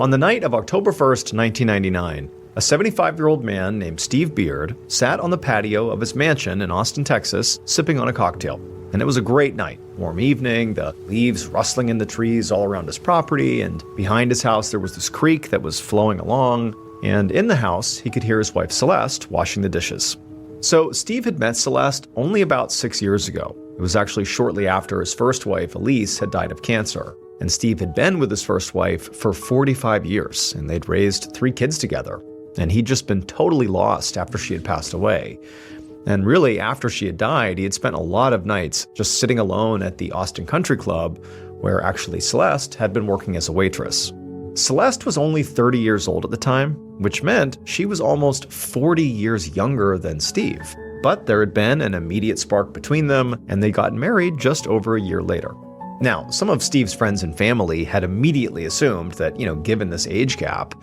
On the night of October 1st, 1999, a 75-year-old man named Steve Beard sat on the patio of his mansion in Austin, Texas, sipping on a cocktail. And it was a great night. Warm evening, the leaves rustling in the trees all around his property, and behind his house there was this creek that was flowing along. And in the house, he could hear his wife Celeste washing the dishes. So Steve had met Celeste only about 6 years ago. It was actually shortly after his first wife, Elise, had died of cancer. And Steve had been with his first wife for 45 years, and they'd raised 3 kids together. And he'd just been totally lost after she had passed away. And really, after she had died, he had spent a lot of nights just sitting alone at the Austin Country Club, where actually Celeste had been working as a waitress. Celeste was only 30 years old at the time, which meant she was almost 40 years younger than Steve. But there had been an immediate spark between them, and they got married just over a year later. Now, some of Steve's friends and family had immediately assumed that, given this age gap,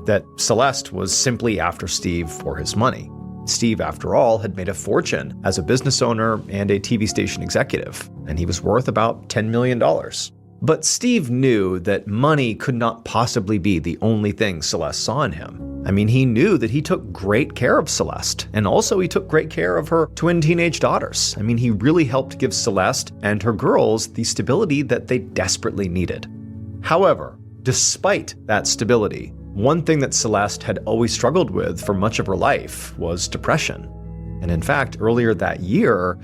that Celeste was simply after Steve for his money. Steve, after all, had made a fortune as a business owner and a TV station executive, and he was worth about $10 million. But Steve knew that money could not possibly be the only thing Celeste saw in him. I mean, he knew that he took great care of Celeste, and also he took great care of her twin teenage daughters. I mean, he really helped give Celeste and her girls the stability that they desperately needed. However, despite that stability, one thing that Celeste had always struggled with for much of her life was depression. And in fact, earlier that year,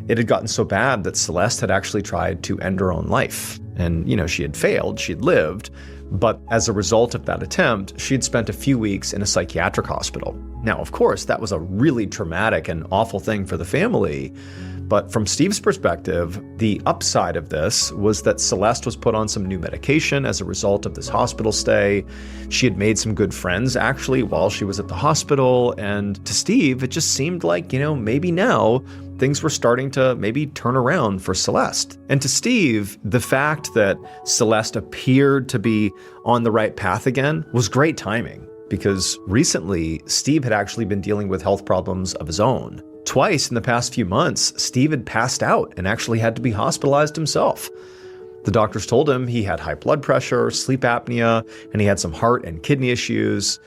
it had gotten so bad that Celeste had actually tried to end her own life. And, she had failed, she'd lived, but as a result of that attempt, she'd spent a few weeks in a psychiatric hospital. Now, of course, that was a really traumatic and awful thing for the family, but from Steve's perspective, the upside of this was that Celeste was put on some new medication as a result of this hospital stay. She had made some good friends, actually, while she was at the hospital, and to Steve, it just seemed like, maybe now things were starting to maybe turn around for Celeste. And to Steve, the fact that Celeste appeared to be on the right path again was great timing, because recently, Steve had actually been dealing with health problems of his own. Twice in the past few months, Steve had passed out and actually had to be hospitalized himself. The doctors told him he had high blood pressure, sleep apnea, and he had some heart and kidney issues,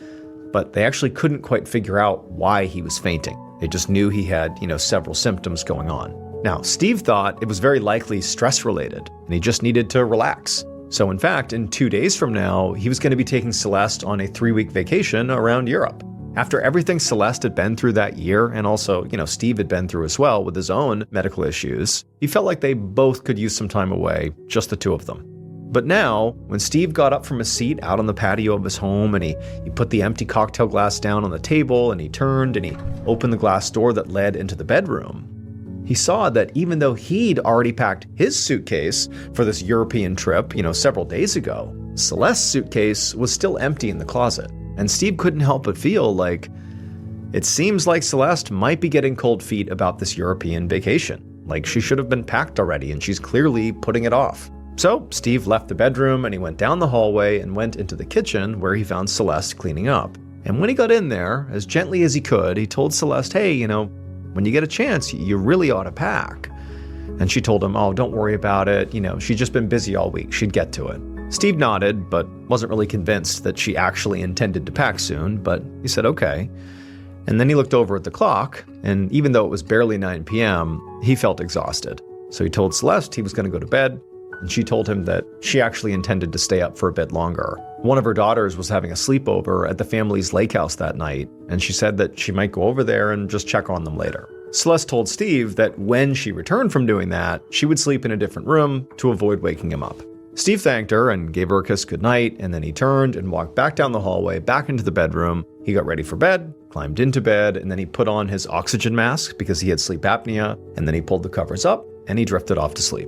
but they actually couldn't quite figure out why he was fainting. They just knew he had, several symptoms going on. Now, Steve thought it was very likely stress-related, and he just needed to relax. So in fact, in 2 days from now, he was going to be taking Celeste on a 3-week vacation around Europe. After everything Celeste had been through that year, and also, Steve had been through as well with his own medical issues, he felt like they both could use some time away, just the two of them. But now, when Steve got up from his seat out on the patio of his home and he put the empty cocktail glass down on the table and he turned and he opened the glass door that led into the bedroom, he saw that even though he'd already packed his suitcase for this European trip, several days ago, Celeste's suitcase was still empty in the closet. And Steve couldn't help but feel like it seems like Celeste might be getting cold feet about this European vacation. Like she should have been packed already and she's clearly putting it off. So Steve left the bedroom and he went down the hallway and went into the kitchen where he found Celeste cleaning up. And when he got in there, as gently as he could, he told Celeste, hey, when you get a chance, you really ought to pack. And she told him, oh, don't worry about it. She'd just been busy all week. She'd get to it. Steve nodded, but wasn't really convinced that she actually intended to pack soon, but he said, okay. And then he looked over at the clock, and even though it was barely 9 p.m., he felt exhausted. So he told Celeste he was going to go to bed, and she told him that she actually intended to stay up for a bit longer. One of her daughters was having a sleepover at the family's lake house that night, and she said that she might go over there and just check on them later. Celeste told Steve that when she returned from doing that, she would sleep in a different room to avoid waking him up. Steve thanked her and gave her a kiss goodnight, and then he turned and walked back down the hallway, back into the bedroom. He got ready for bed, climbed into bed, and then he put on his oxygen mask because he had sleep apnea, and then he pulled the covers up, and he drifted off to sleep.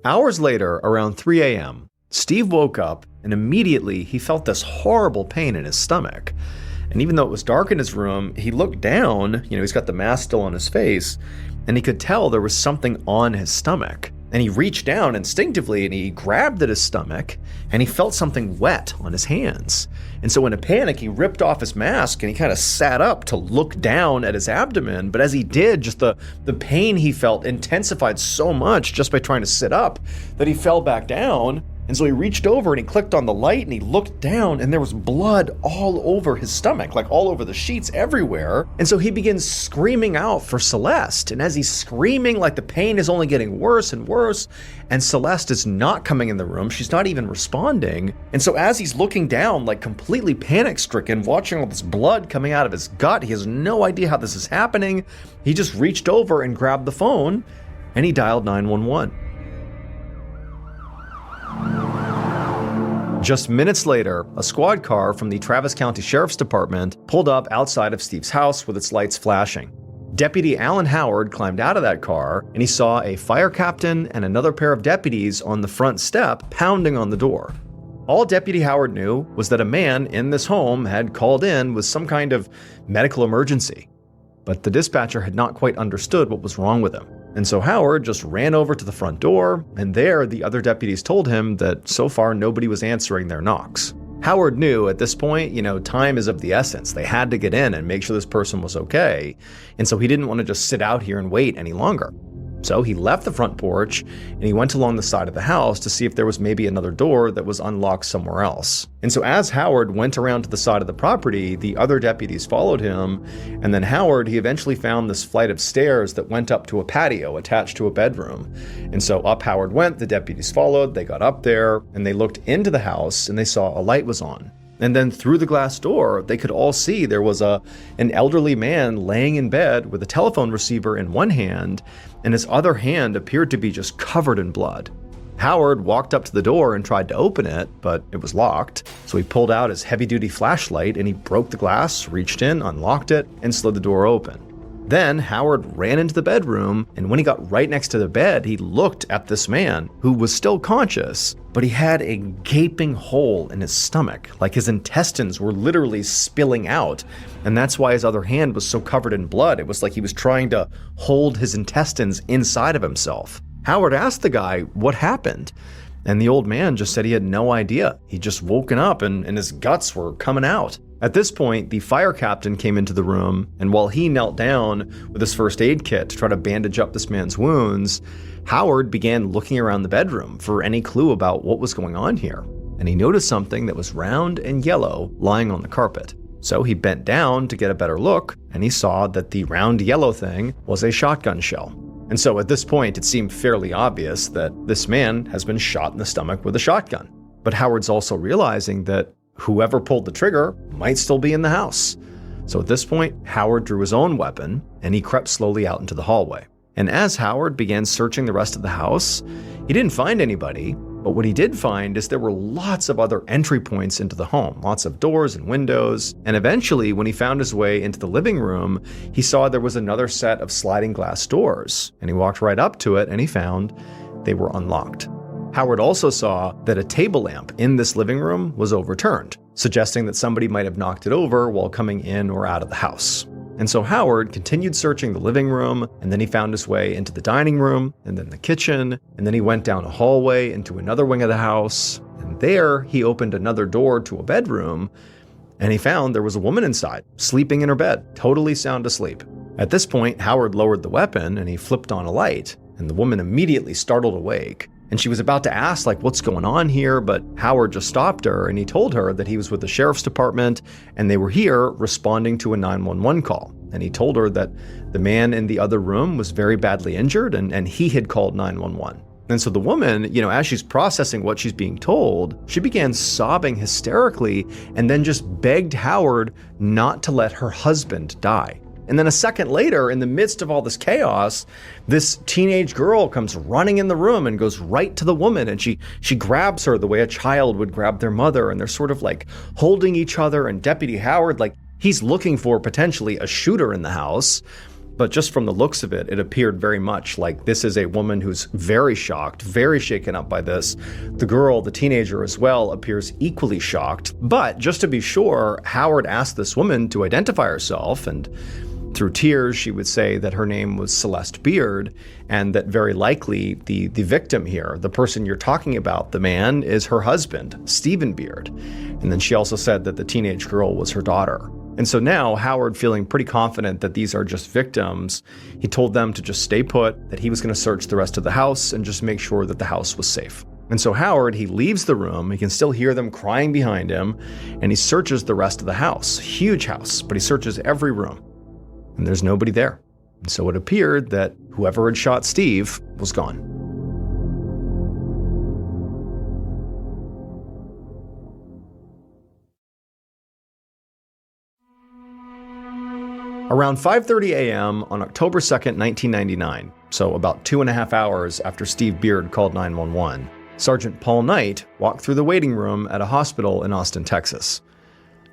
Hours later, around 3 a.m., Steve woke up, and immediately he felt this horrible pain in his stomach. And even though it was dark in his room, he looked down, he's got the mask still on his face, and he could tell there was something on his stomach. And he reached down instinctively and he grabbed at his stomach and he felt something wet on his hands. And so in a panic, he ripped off his mask and he kind of sat up to look down at his abdomen. But as he did, just the pain he felt intensified so much just by trying to sit up that he fell back down. And so he reached over and he clicked on the light and he looked down and there was blood all over his stomach, like all over the sheets everywhere. And so he begins screaming out for Celeste. And as he's screaming, like the pain is only getting worse and worse, and Celeste is not coming in the room. She's not even responding. And so as he's looking down, like completely panic-stricken, watching all this blood coming out of his gut, he has no idea how this is happening. He just reached over and grabbed the phone and he dialed 911. Just minutes later, a squad car from the Travis County Sheriff's Department pulled up outside of Steve's house with its lights flashing. Deputy Alan Howard climbed out of that car and he saw a fire captain and another pair of deputies on the front step pounding on the door. All Deputy Howard knew was that a man in this home had called in with some kind of medical emergency. But the dispatcher had not quite understood what was wrong with him. And so Howard just ran over to the front door, and there the other deputies told him that so far nobody was answering their knocks. Howard knew at this point, time is of the essence. They had to get in and make sure this person was okay. And so he didn't want to just sit out here and wait any longer. So he left the front porch and he went along the side of the house to see if there was maybe another door that was unlocked somewhere else. And so as Howard went around to the side of the property, the other deputies followed him. And then he eventually found this flight of stairs that went up to a patio attached to a bedroom. And so up Howard went, the deputies followed, they got up there and they looked into the house and they saw a light was on. And then through the glass door, they could all see there was an elderly man laying in bed with a telephone receiver in one hand, and his other hand appeared to be just covered in blood. Howard walked up to the door and tried to open it, but it was locked. So he pulled out his heavy-duty flashlight and he broke the glass, reached in, unlocked it, and slid the door open. Then Howard ran into the bedroom, and when he got right next to the bed, he looked at this man who was still conscious, but he had a gaping hole in his stomach, like his intestines were literally spilling out, and that's why his other hand was so covered in blood. It was like he was trying to hold his intestines inside of himself. Howard asked the guy what happened, and the old man just said he had no idea. He'd just woken up and his guts were coming out. At this point, the fire captain came into the room, and while he knelt down with his first aid kit to try to bandage up this man's wounds, Howard began looking around the bedroom for any clue about what was going on here. And he noticed something that was round and yellow lying on the carpet. So he bent down to get a better look, and he saw that the round yellow thing was a shotgun shell. And so at this point, it seemed fairly obvious that this man has been shot in the stomach with a shotgun. But Howard's also realizing that whoever pulled the trigger might still be in the house. So at this point, Howard drew his own weapon and he crept slowly out into the hallway. And as Howard began searching the rest of the house, he didn't find anybody, but what he did find is there were lots of other entry points into the home, lots of doors and windows. And eventually, when he found his way into the living room, he saw there was another set of sliding glass doors, and he walked right up to it and he found they were unlocked. Howard also saw that a table lamp in this living room was overturned, suggesting that somebody might have knocked it over while coming in or out of the house. And so Howard continued searching the living room, and then he found his way into the dining room, and then the kitchen, and then he went down a hallway into another wing of the house, and there he opened another door to a bedroom, and he found there was a woman inside, sleeping in her bed, totally sound asleep. At this point, Howard lowered the weapon and he flipped on a light, and the woman immediately startled awake. And she was about to ask, what's going on here? But Howard just stopped her and he told her that he was with the sheriff's department and they were here responding to a 911 call. And he told her that the man in the other room was very badly injured and he had called 911. And so the woman, as she's processing what she's being told, she began sobbing hysterically and then just begged Howard not to let her husband die. And then a second later, in the midst of all this chaos, this teenage girl comes running in the room and goes right to the woman, and she grabs her the way a child would grab their mother, and they're sort of holding each other, and Deputy Howard, he's looking for potentially a shooter in the house. But just from the looks of it, it appeared very much like this is a woman who's very shocked, very shaken up by this. The girl, the teenager as well, appears equally shocked. But just to be sure, Howard asked this woman to identify herself, and through tears, she would say that her name was Celeste Beard, and that very likely the victim here, the person you're talking about, the man, is her husband, Stephen Beard. And then she also said that the teenage girl was her daughter. And so now, Howard, feeling pretty confident that these are just victims, he told them to just stay put, that he was going to search the rest of the house and just make sure that the house was safe. And so Howard, he leaves the room, he can still hear them crying behind him, and he searches the rest of the house. Huge house, but he searches every room. And there's nobody there. And so it appeared that whoever had shot Steve was gone. Around 5:30 a.m. on October 2nd, 1999, so about 2.5 hours after Steve Beard called 911, Sergeant Paul Knight walked through the waiting room at a hospital in Austin, Texas.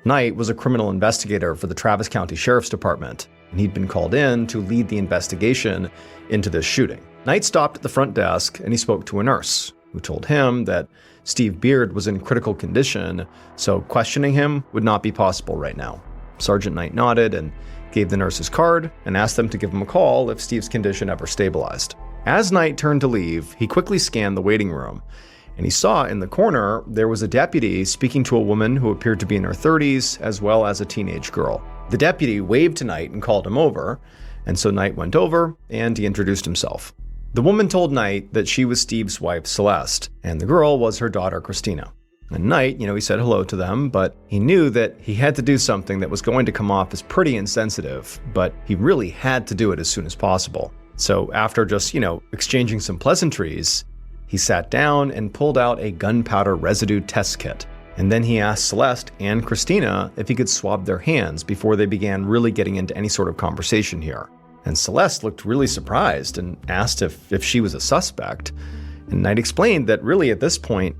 Knight was a criminal investigator for the Travis County Sheriff's Department, and he'd been called in to lead the investigation into this shooting. Knight stopped at the front desk and he spoke to a nurse, who told him that Steve Beard was in critical condition, so questioning him would not be possible right now. Sergeant Knight nodded and gave the nurse his card and asked them to give him a call if Steve's condition ever stabilized. As Knight turned to leave, he quickly scanned the waiting room, and he saw in the corner there was a deputy speaking to a woman who appeared to be in her 30s, as well as a teenage girl. The deputy waved to Knight and called him over, and so Knight went over and he introduced himself. The woman told Knight that she was Steve's wife, Celeste, and the girl was her daughter, Christina. And Knight, he said hello to them, but he knew that he had to do something that was going to come off as pretty insensitive, but he really had to do it as soon as possible. So after just, exchanging some pleasantries, he sat down and pulled out a gunpowder residue test kit. And then he asked Celeste and Christina if he could swab their hands before they began really getting into any sort of conversation here. And Celeste looked really surprised and asked if she was a suspect. And Knight explained that really at this point,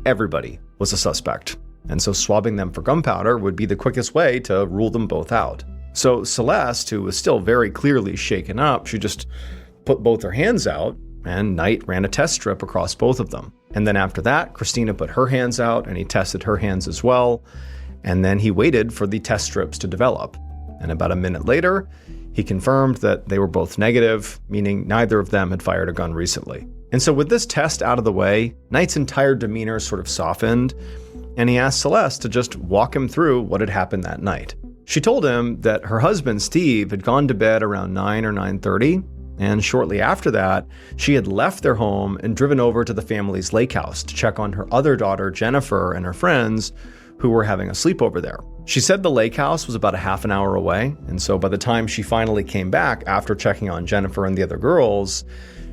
everybody was a suspect. And so swabbing them for gunpowder would be the quickest way to rule them both out. So Celeste, who was still very clearly shaken up, she just put both her hands out, and Knight ran a test strip across both of them. And then after that, Christina put her hands out and he tested her hands as well. And then he waited for the test strips to develop. And about a minute later, he confirmed that they were both negative, meaning neither of them had fired a gun recently. And so with this test out of the way, Knight's entire demeanor sort of softened, and he asked Celeste to just walk him through what had happened that night. She told him that her husband, Steve, had gone to bed around 9 or 9:30, and shortly after that, she had left their home and driven over to the family's lake house to check on her other daughter, Jennifer, and her friends who were having a sleepover there. She said the lake house was about a half an hour away, and so by the time she finally came back after checking on Jennifer and the other girls,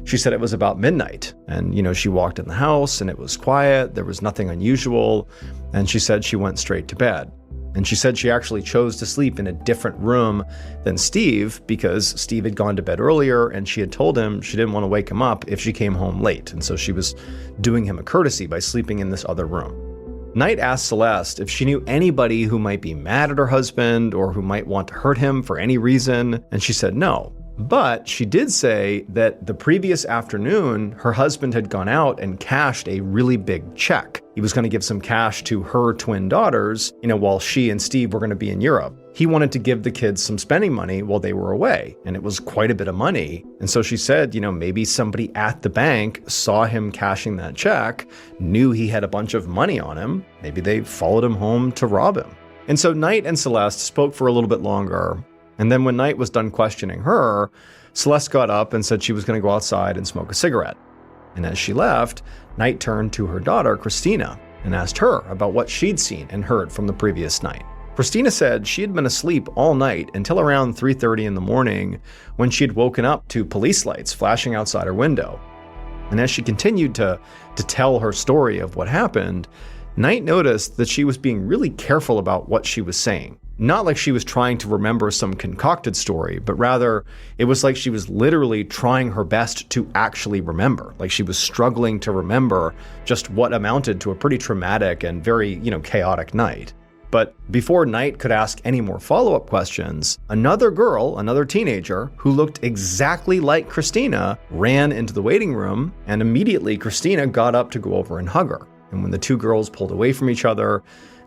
she said it was about midnight. And, she walked in the house and it was quiet, there was nothing unusual, and she said she went straight to bed. And she said she actually chose to sleep in a different room than Steve because Steve had gone to bed earlier and she had told him she didn't want to wake him up if she came home late. And so she was doing him a courtesy by sleeping in this other room. Knight asked Celeste if she knew anybody who might be mad at her husband or who might want to hurt him for any reason, and she said no. But she did say that the previous afternoon, her husband had gone out and cashed a really big check. He was going to give some cash to her twin daughters, while she and Steve were going to be in Europe. He wanted to give the kids some spending money while they were away, and it was quite a bit of money. And so she said, maybe somebody at the bank saw him cashing that check, knew he had a bunch of money on him. Maybe they followed him home to rob him. And so Knight and Celeste spoke for a little bit longer. And then when Knight was done questioning her, Celeste got up and said she was going to go outside and smoke a cigarette. And as she left, Knight turned to her daughter, Christina, and asked her about what she'd seen and heard from the previous night. Christina said she had been asleep all night until around 3:30 in the morning when she had woken up to police lights flashing outside her window. And as she continued to tell her story of what happened, Knight noticed that she was being really careful about what she was saying. Not like she was trying to remember some concocted story, but rather it was like she was literally trying her best to actually remember. Like she was struggling to remember just what amounted to a pretty traumatic and very, chaotic night. But before Knight could ask any more follow-up questions, another girl, another teenager, who looked exactly like Christina, ran into the waiting room, and immediately Christina got up to go over and hug her. And when the two girls pulled away from each other,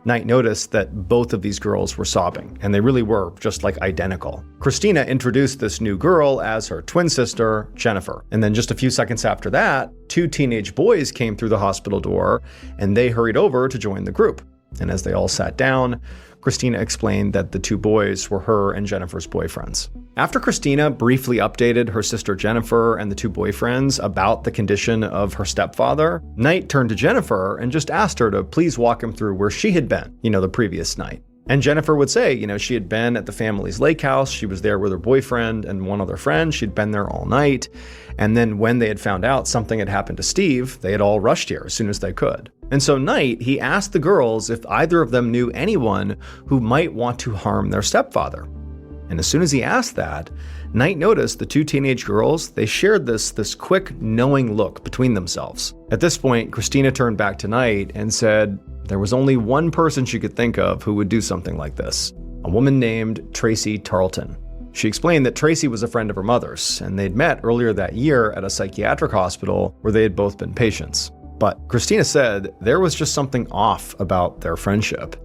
Knight noticed that both of these girls were sobbing, and they really were just like identical. Christina introduced this new girl as her twin sister, Jennifer. And then just a few seconds after that, two teenage boys came through the hospital door, and they hurried over to join the group. And as they all sat down, Christina explained that the two boys were her and Jennifer's boyfriends. After Christina briefly updated her sister Jennifer and the two boyfriends about the condition of her stepfather, Knight turned to Jennifer and just asked her to please walk him through where she had been, the previous night. And Jennifer would say, she had been at the family's lake house. She was there with her boyfriend and one other friend. She'd been there all night. And then when they had found out something had happened to Steve, they had all rushed here as soon as they could. And so Knight, he asked the girls if either of them knew anyone who might want to harm their stepfather. And as soon as he asked that, Knight noticed the two teenage girls, they shared this quick, knowing look between themselves. At this point, Christina turned back to Knight and said there was only one person she could think of who would do something like this, a woman named Tracy Tarleton. She explained that Tracy was a friend of her mother's, and they'd met earlier that year at a psychiatric hospital where they had both been patients. But Christina said there was just something off about their friendship.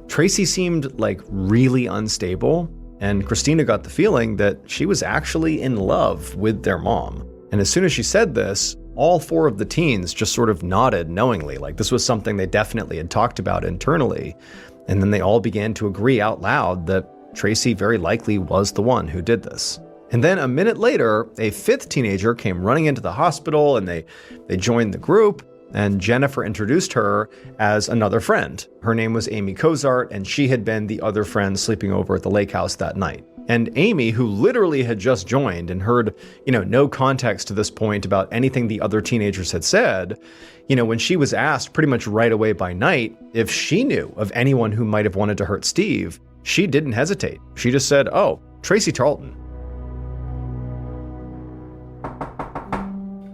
Tracy seemed like really unstable, and Christina got the feeling that she was actually in love with their mom. And as soon as she said this, all four of the teens just sort of nodded knowingly, like this was something they definitely had talked about internally. And then they all began to agree out loud that Tracy very likely was the one who did this. And then a minute later, a fifth teenager came running into the hospital and they joined the group, and Jennifer introduced her as another friend. Her name was Amy Cozart, and she had been the other friend sleeping over at the lake house that night. And Amy, who literally had just joined and heard, no context to this point about anything the other teenagers had said, when she was asked pretty much right away by Knight if she knew of anyone who might have wanted to hurt Steve, she didn't hesitate. She just said, "Oh, Tracy Tarleton."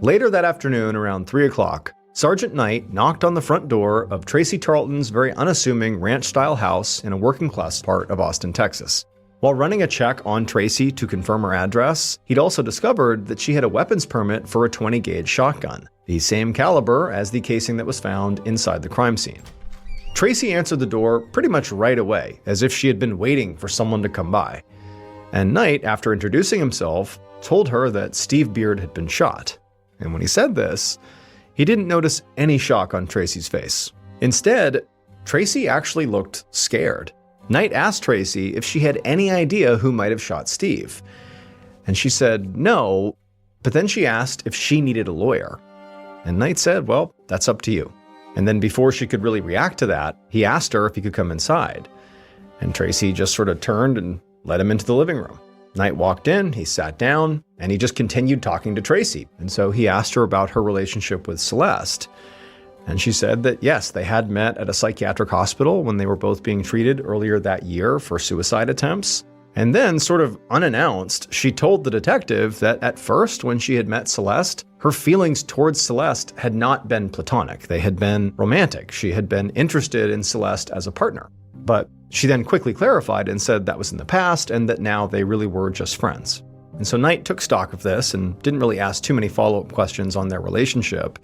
Later that afternoon, around 3 o'clock, Sergeant Knight knocked on the front door of Tracy Tarleton's very unassuming ranch-style house in a working-class part of Austin, Texas. While running a check on Tracy to confirm her address, he'd also discovered that she had a weapons permit for a 20-gauge shotgun, the same caliber as the casing that was found inside the crime scene. Tracy answered the door pretty much right away, as if she had been waiting for someone to come by. And Knight, after introducing himself, told her that Steve Beard had been shot. And when he said this, he didn't notice any shock on Tracy's face. Instead, Tracy actually looked scared. Knight asked Tracy if she had any idea who might have shot Steve. And she said no, but then she asked if she needed a lawyer. And Knight said, "Well, that's up to you." And then before she could really react to that, he asked her if he could come inside. And Tracy just sort of turned and let him into the living room. Knight walked in, he sat down, and he just continued talking to Tracy. And so he asked her about her relationship with Celeste. And she said that yes, they had met at a psychiatric hospital when they were both being treated earlier that year for suicide attempts. And then, sort of unannounced, she told the detective that at first, when she had met Celeste, her feelings towards Celeste had not been platonic. They had been romantic. She had been interested in Celeste as a partner. But she then quickly clarified and said that was in the past and that now they really were just friends. And so Knight took stock of this and didn't really ask too many follow-up questions on their relationship.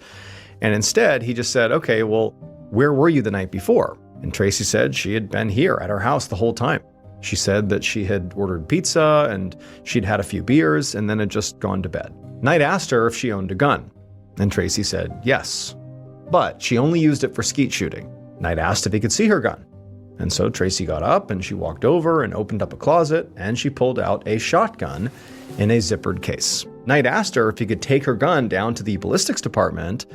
And instead, he just said, "Okay, well, where were you the night before?" And Tracy said she had been here at her house the whole time. She said that she had ordered pizza and she'd had a few beers and then had just gone to bed. Knight asked her if she owned a gun. And Tracy said yes, but she only used it for skeet shooting. Knight asked if he could see her gun. And so Tracy got up and she walked over and opened up a closet and she pulled out a shotgun in a zippered case. Knight asked her if he could take her gun down to the ballistics department,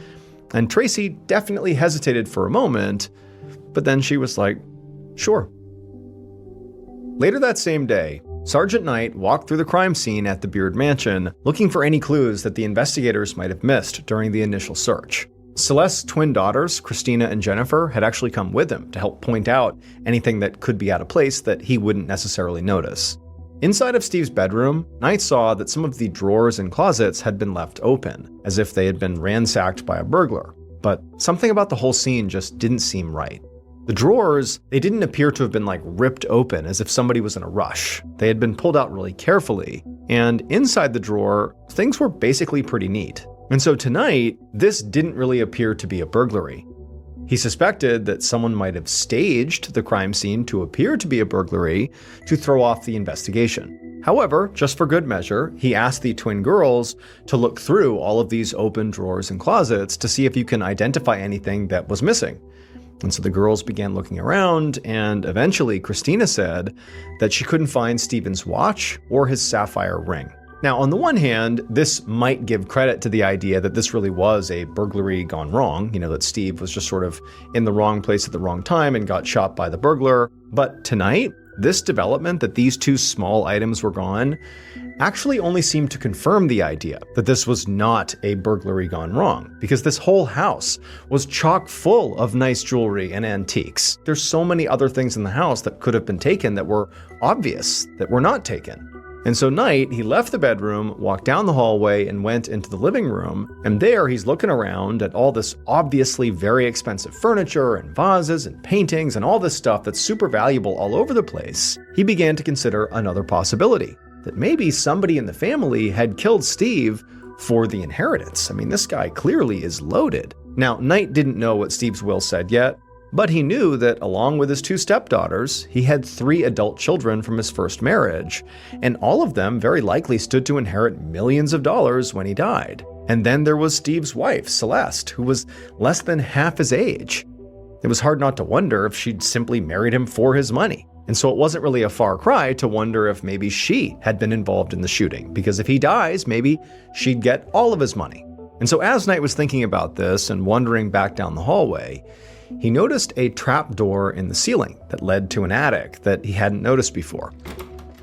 and Tracy definitely hesitated for a moment, but then she was like, "Sure." Later that same day, Sergeant Knight walked through the crime scene at the Beard Mansion, looking for any clues that the investigators might have missed during the initial search. Celeste's twin daughters, Christina and Jennifer, had actually come with him to help point out anything that could be out of place that he wouldn't necessarily notice. Inside of Steve's bedroom, Knight saw that some of the drawers and closets had been left open, as if they had been ransacked by a burglar. But something about the whole scene just didn't seem right. The drawers, they didn't appear to have been ripped open as if somebody was in a rush. They had been pulled out really carefully, and inside the drawer, things were basically pretty neat. And so tonight, this didn't really appear to be a burglary. He suspected that someone might have staged the crime scene to appear to be a burglary to throw off the investigation. However, just for good measure, he asked the twin girls to look through all of these open drawers and closets to see if you can identify anything that was missing. And so the girls began looking around, and eventually Christina said that she couldn't find Stephen's watch or his sapphire ring. Now, on the one hand, this might give credit to the idea that this really was a burglary gone wrong, that Steve was just sort of in the wrong place at the wrong time and got shot by the burglar. But tonight, this development that these two small items were gone actually only seemed to confirm the idea that this was not a burglary gone wrong, because this whole house was chock full of nice jewelry and antiques. There's so many other things in the house that could have been taken that were obvious that were not taken. And so Knight, he left the bedroom, walked down the hallway, and went into the living room. And there he's looking around at all this obviously very expensive furniture and vases and paintings and all this stuff that's super valuable all over the place. He began to consider another possibility, that maybe somebody in the family had killed Steve for the inheritance. I mean, this guy clearly is loaded. Now, Knight didn't know what Steve's will said yet, but he knew that along with his 2 stepdaughters, he had 3 adult children from his first marriage, and all of them very likely stood to inherit millions of dollars when he died. And then there was Steve's wife, Celeste, who was less than half his age. It was hard not to wonder if she'd simply married him for his money. And so it wasn't really a far cry to wonder if maybe she had been involved in the shooting, because if he dies, maybe she'd get all of his money. And so as Knight was thinking about this and wandering back down the hallway, he noticed a trap door in the ceiling that led to an attic that he hadn't noticed before.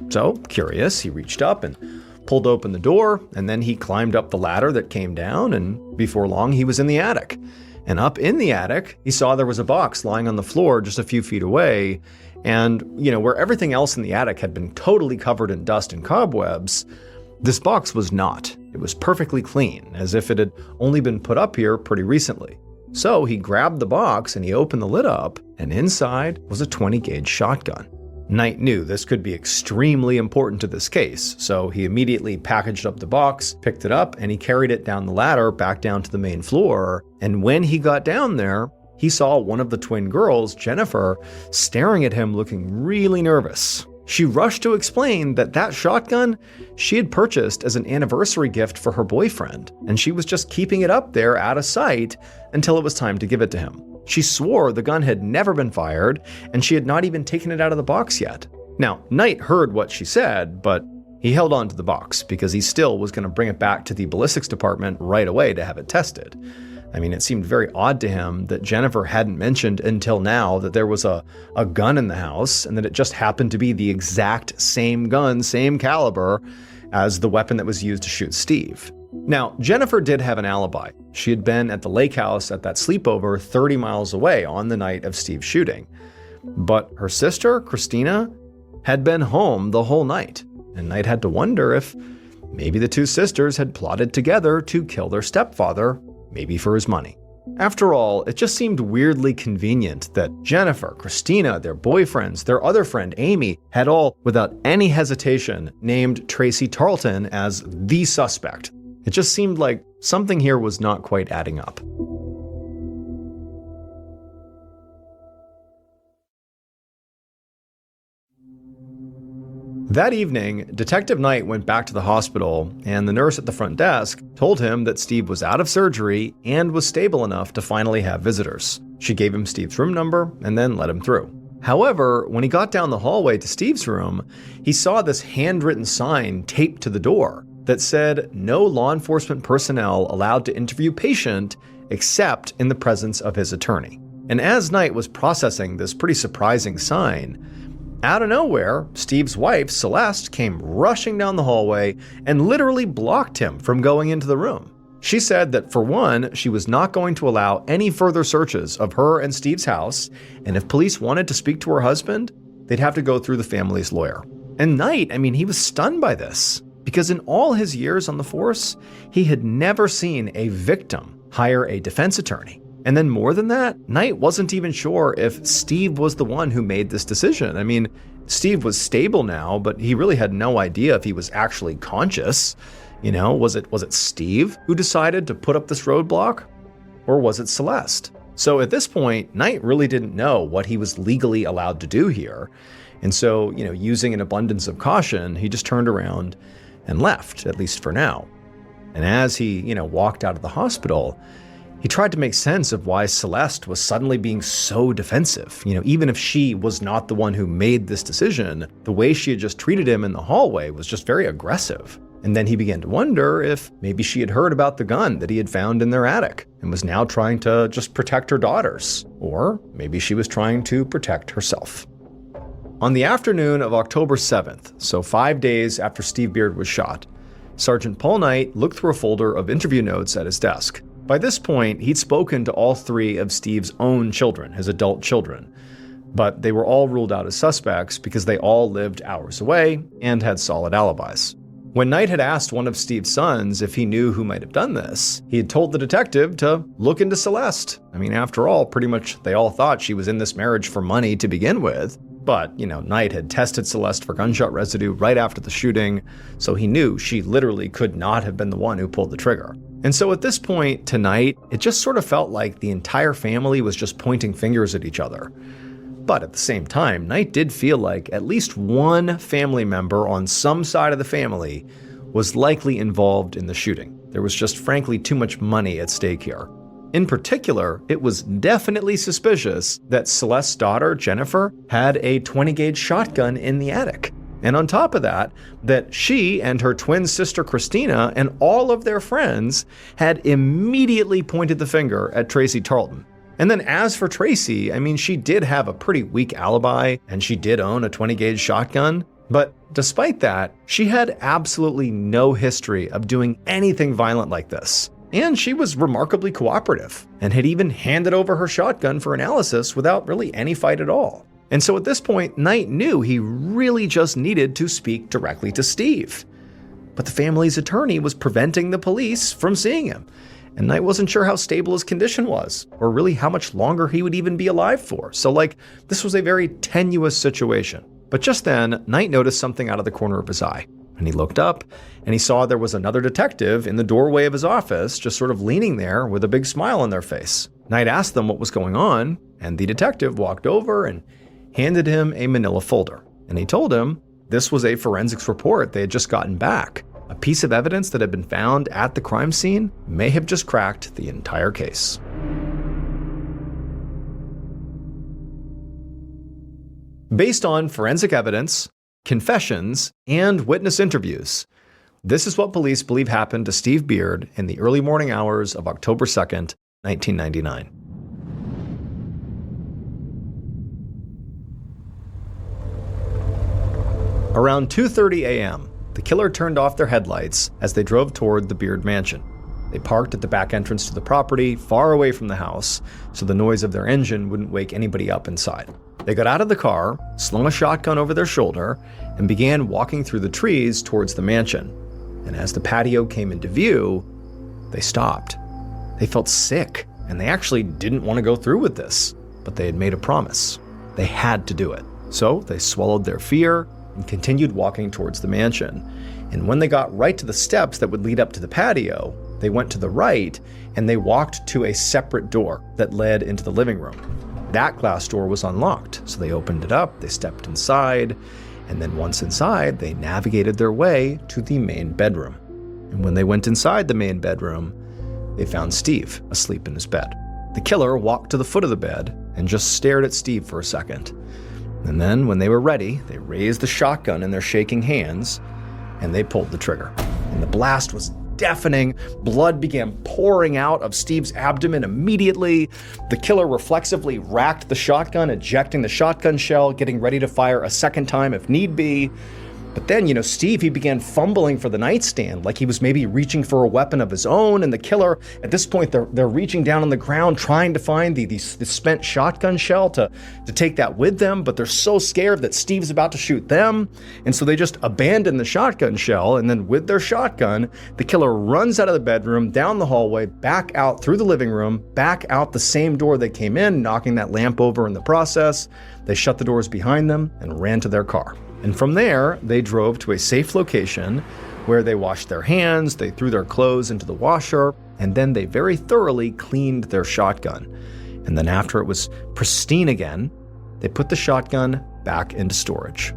So, curious, he reached up and pulled open the door, and then he climbed up the ladder that came down, and before long he was in the attic. And up in the attic, he saw there was a box lying on the floor just a few feet away, and, where everything else in the attic had been totally covered in dust and cobwebs, this box was not. It was perfectly clean, as if it had only been put up here pretty recently. So he grabbed the box and he opened the lid up, and inside was a 20-gauge shotgun. Knight knew this could be extremely important to this case, so he immediately packaged up the box, picked it up, and he carried it down the ladder back down to the main floor. And when he got down there, he saw one of the twin girls, Jennifer, staring at him looking really nervous. She rushed to explain that shotgun she had purchased as an anniversary gift for her boyfriend, and she was just keeping it up there out of sight until it was time to give it to him. She swore the gun had never been fired, and she had not even taken it out of the box yet. Now, Knight heard what she said, but he held on to the box because he still was going to bring it back to the ballistics department right away to have it tested. I mean, it seemed very odd to him that Jennifer hadn't mentioned until now that there was a gun in the house, and that it just happened to be the exact same gun, same caliber, as the weapon that was used to shoot Steve. Now, Jennifer did have an alibi. She had been at the lake house at that sleepover 30 miles away on the night of Steve's shooting. But her sister, Christina, had been home the whole night, and Knight had to wonder if maybe the 2 sisters had plotted together to kill their stepfather, maybe for his money. After all, it just seemed weirdly convenient that Jennifer, Christina, their boyfriends, their other friend Amy, had all, without any hesitation, named Tracy Tarleton as the suspect. It just seemed like something here was not quite adding up. That evening, Detective Knight went back to the hospital, and the nurse at the front desk told him that Steve was out of surgery and was stable enough to finally have visitors. She gave him Steve's room number and then let him through. However, when he got down the hallway to Steve's room, he saw this handwritten sign taped to the door that said no law enforcement personnel allowed to interview patient except in the presence of his attorney. And as Knight was processing this pretty surprising sign, out of nowhere, Steve's wife, Celeste, came rushing down the hallway and literally blocked him from going into the room. She said that for one, she was not going to allow any further searches of her and Steve's house, and if police wanted to speak to her husband, they'd have to go through the family's lawyer. And Knight, he was stunned by this, because in all his years on the force, he had never seen a victim hire a defense attorney. And then more than that, Knight wasn't even sure if Steve was the one who made this decision. Steve was stable now, but he really had no idea if he was actually conscious. Was it Steve who decided to put up this roadblock? Or was it Celeste? So at this point, Knight really didn't know what he was legally allowed to do here. And so, using an abundance of caution, he just turned around and left, at least for now. And as he, walked out of the hospital, He tried to make sense of why Celeste was suddenly being so defensive. Even if she was not the one who made this decision, the way she had just treated him in the hallway was just very aggressive. And then he began to wonder if maybe she had heard about the gun that he had found in their attic and was now trying to just protect her daughters. Or maybe she was trying to protect herself. On the afternoon of October 7th, so 5 days after Steve Beard was shot, Sergeant Paul Knight looked through a folder of interview notes at his desk. By this point, he'd spoken to all 3 of Steve's own children, his adult children, but they were all ruled out as suspects because they all lived hours away and had solid alibis. When Knight had asked one of Steve's sons if he knew who might have done this, he had told the detective to look into Celeste. After all, pretty much they all thought she was in this marriage for money to begin with. But, Knight had tested Celeste for gunshot residue right after the shooting, so he knew she literally could not have been the one who pulled the trigger. And so at this point, to Knight, it just sort of felt like the entire family was just pointing fingers at each other. But at the same time, Knight did feel like at least one family member on some side of the family was likely involved in the shooting. There was just frankly too much money at stake here. In particular, it was definitely suspicious that Celeste's daughter, Jennifer, had a 20-gauge shotgun in the attic. And on top of that she and her twin sister Christina and all of their friends had immediately pointed the finger at Tracy Tarleton. And then as for Tracy, she did have a pretty weak alibi and she did own a 20-gauge shotgun. But despite that, she had absolutely no history of doing anything violent like this. And she was remarkably cooperative and had even handed over her shotgun for analysis without really any fight at all. And so at this point, Knight knew he really just needed to speak directly to Steve. But the family's attorney was preventing the police from seeing him. And Knight wasn't sure how stable his condition was, or really how much longer he would even be alive for. So this was a very tenuous situation. But just then, Knight noticed something out of the corner of his eye. And he looked up, and he saw there was another detective in the doorway of his office, just sort of leaning there with a big smile on their face. Knight asked them what was going on, and the detective walked over and handed him a manila folder. And he told him this was a forensics report they had just gotten back. A piece of evidence that had been found at the crime scene may have just cracked the entire case. Based on forensic evidence, confessions, and witness interviews, this is what police believe happened to Steve Beard in the early morning hours of October 2nd, 1999. Around 2:30 a.m., the killer turned off their headlights as they drove toward the Beard mansion. They parked at the back entrance to the property, far away from the house, so the noise of their engine wouldn't wake anybody up inside. They got out of the car, slung a shotgun over their shoulder, and began walking through the trees towards the mansion. And as the patio came into view, they stopped. They felt sick, and they actually didn't want to go through with this, but they had made a promise. They had to do it. So they swallowed their fear and continued walking towards the mansion. And when they got right to the steps that would lead up to the patio, they went to the right and they walked to a separate door that led into the living room. That glass door was unlocked, so they opened it up, they stepped inside, and then once inside, they navigated their way to the main bedroom. And when they went inside the main bedroom, they found Steve asleep in his bed. The killer walked to the foot of the bed and just stared at Steve for a second. And then, when they were ready, they raised the shotgun in their shaking hands, and they pulled the trigger. And the blast was deafening. Blood began pouring out of Steve's abdomen immediately. The killer reflexively racked the shotgun, ejecting the shotgun shell, getting ready to fire a second time if need be. But then, Steve, he began fumbling for the nightstand, like he was maybe reaching for a weapon of his own. And the killer, at this point, they're reaching down on the ground, trying to find the spent shotgun shell to take that with them. But they're so scared that Steve's about to shoot them. And so they just abandon the shotgun shell. And then with their shotgun, the killer runs out of the bedroom, down the hallway, back out through the living room, back out the same door they came in, knocking that lamp over in the process. They shut the doors behind them and ran to their car. And from there, they drove to a safe location where they washed their hands, they threw their clothes into the washer, and then they very thoroughly cleaned their shotgun. And then after it was pristine again, they put the shotgun back into storage.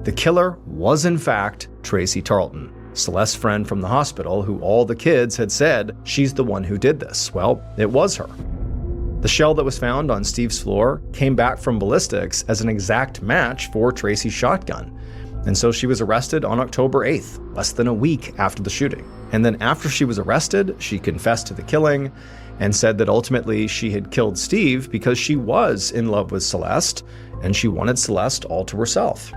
The killer was in fact Tracy Tarleton, Celeste's friend from the hospital, who all the kids had said she's the one who did this. Well, it was her. The shell that was found on Steve's floor came back from ballistics as an exact match for Tracy's shotgun. And so she was arrested on October 8th, less than a week after the shooting. And then after she was arrested, she confessed to the killing and said that ultimately she had killed Steve because she was in love with Celeste and she wanted Celeste all to herself.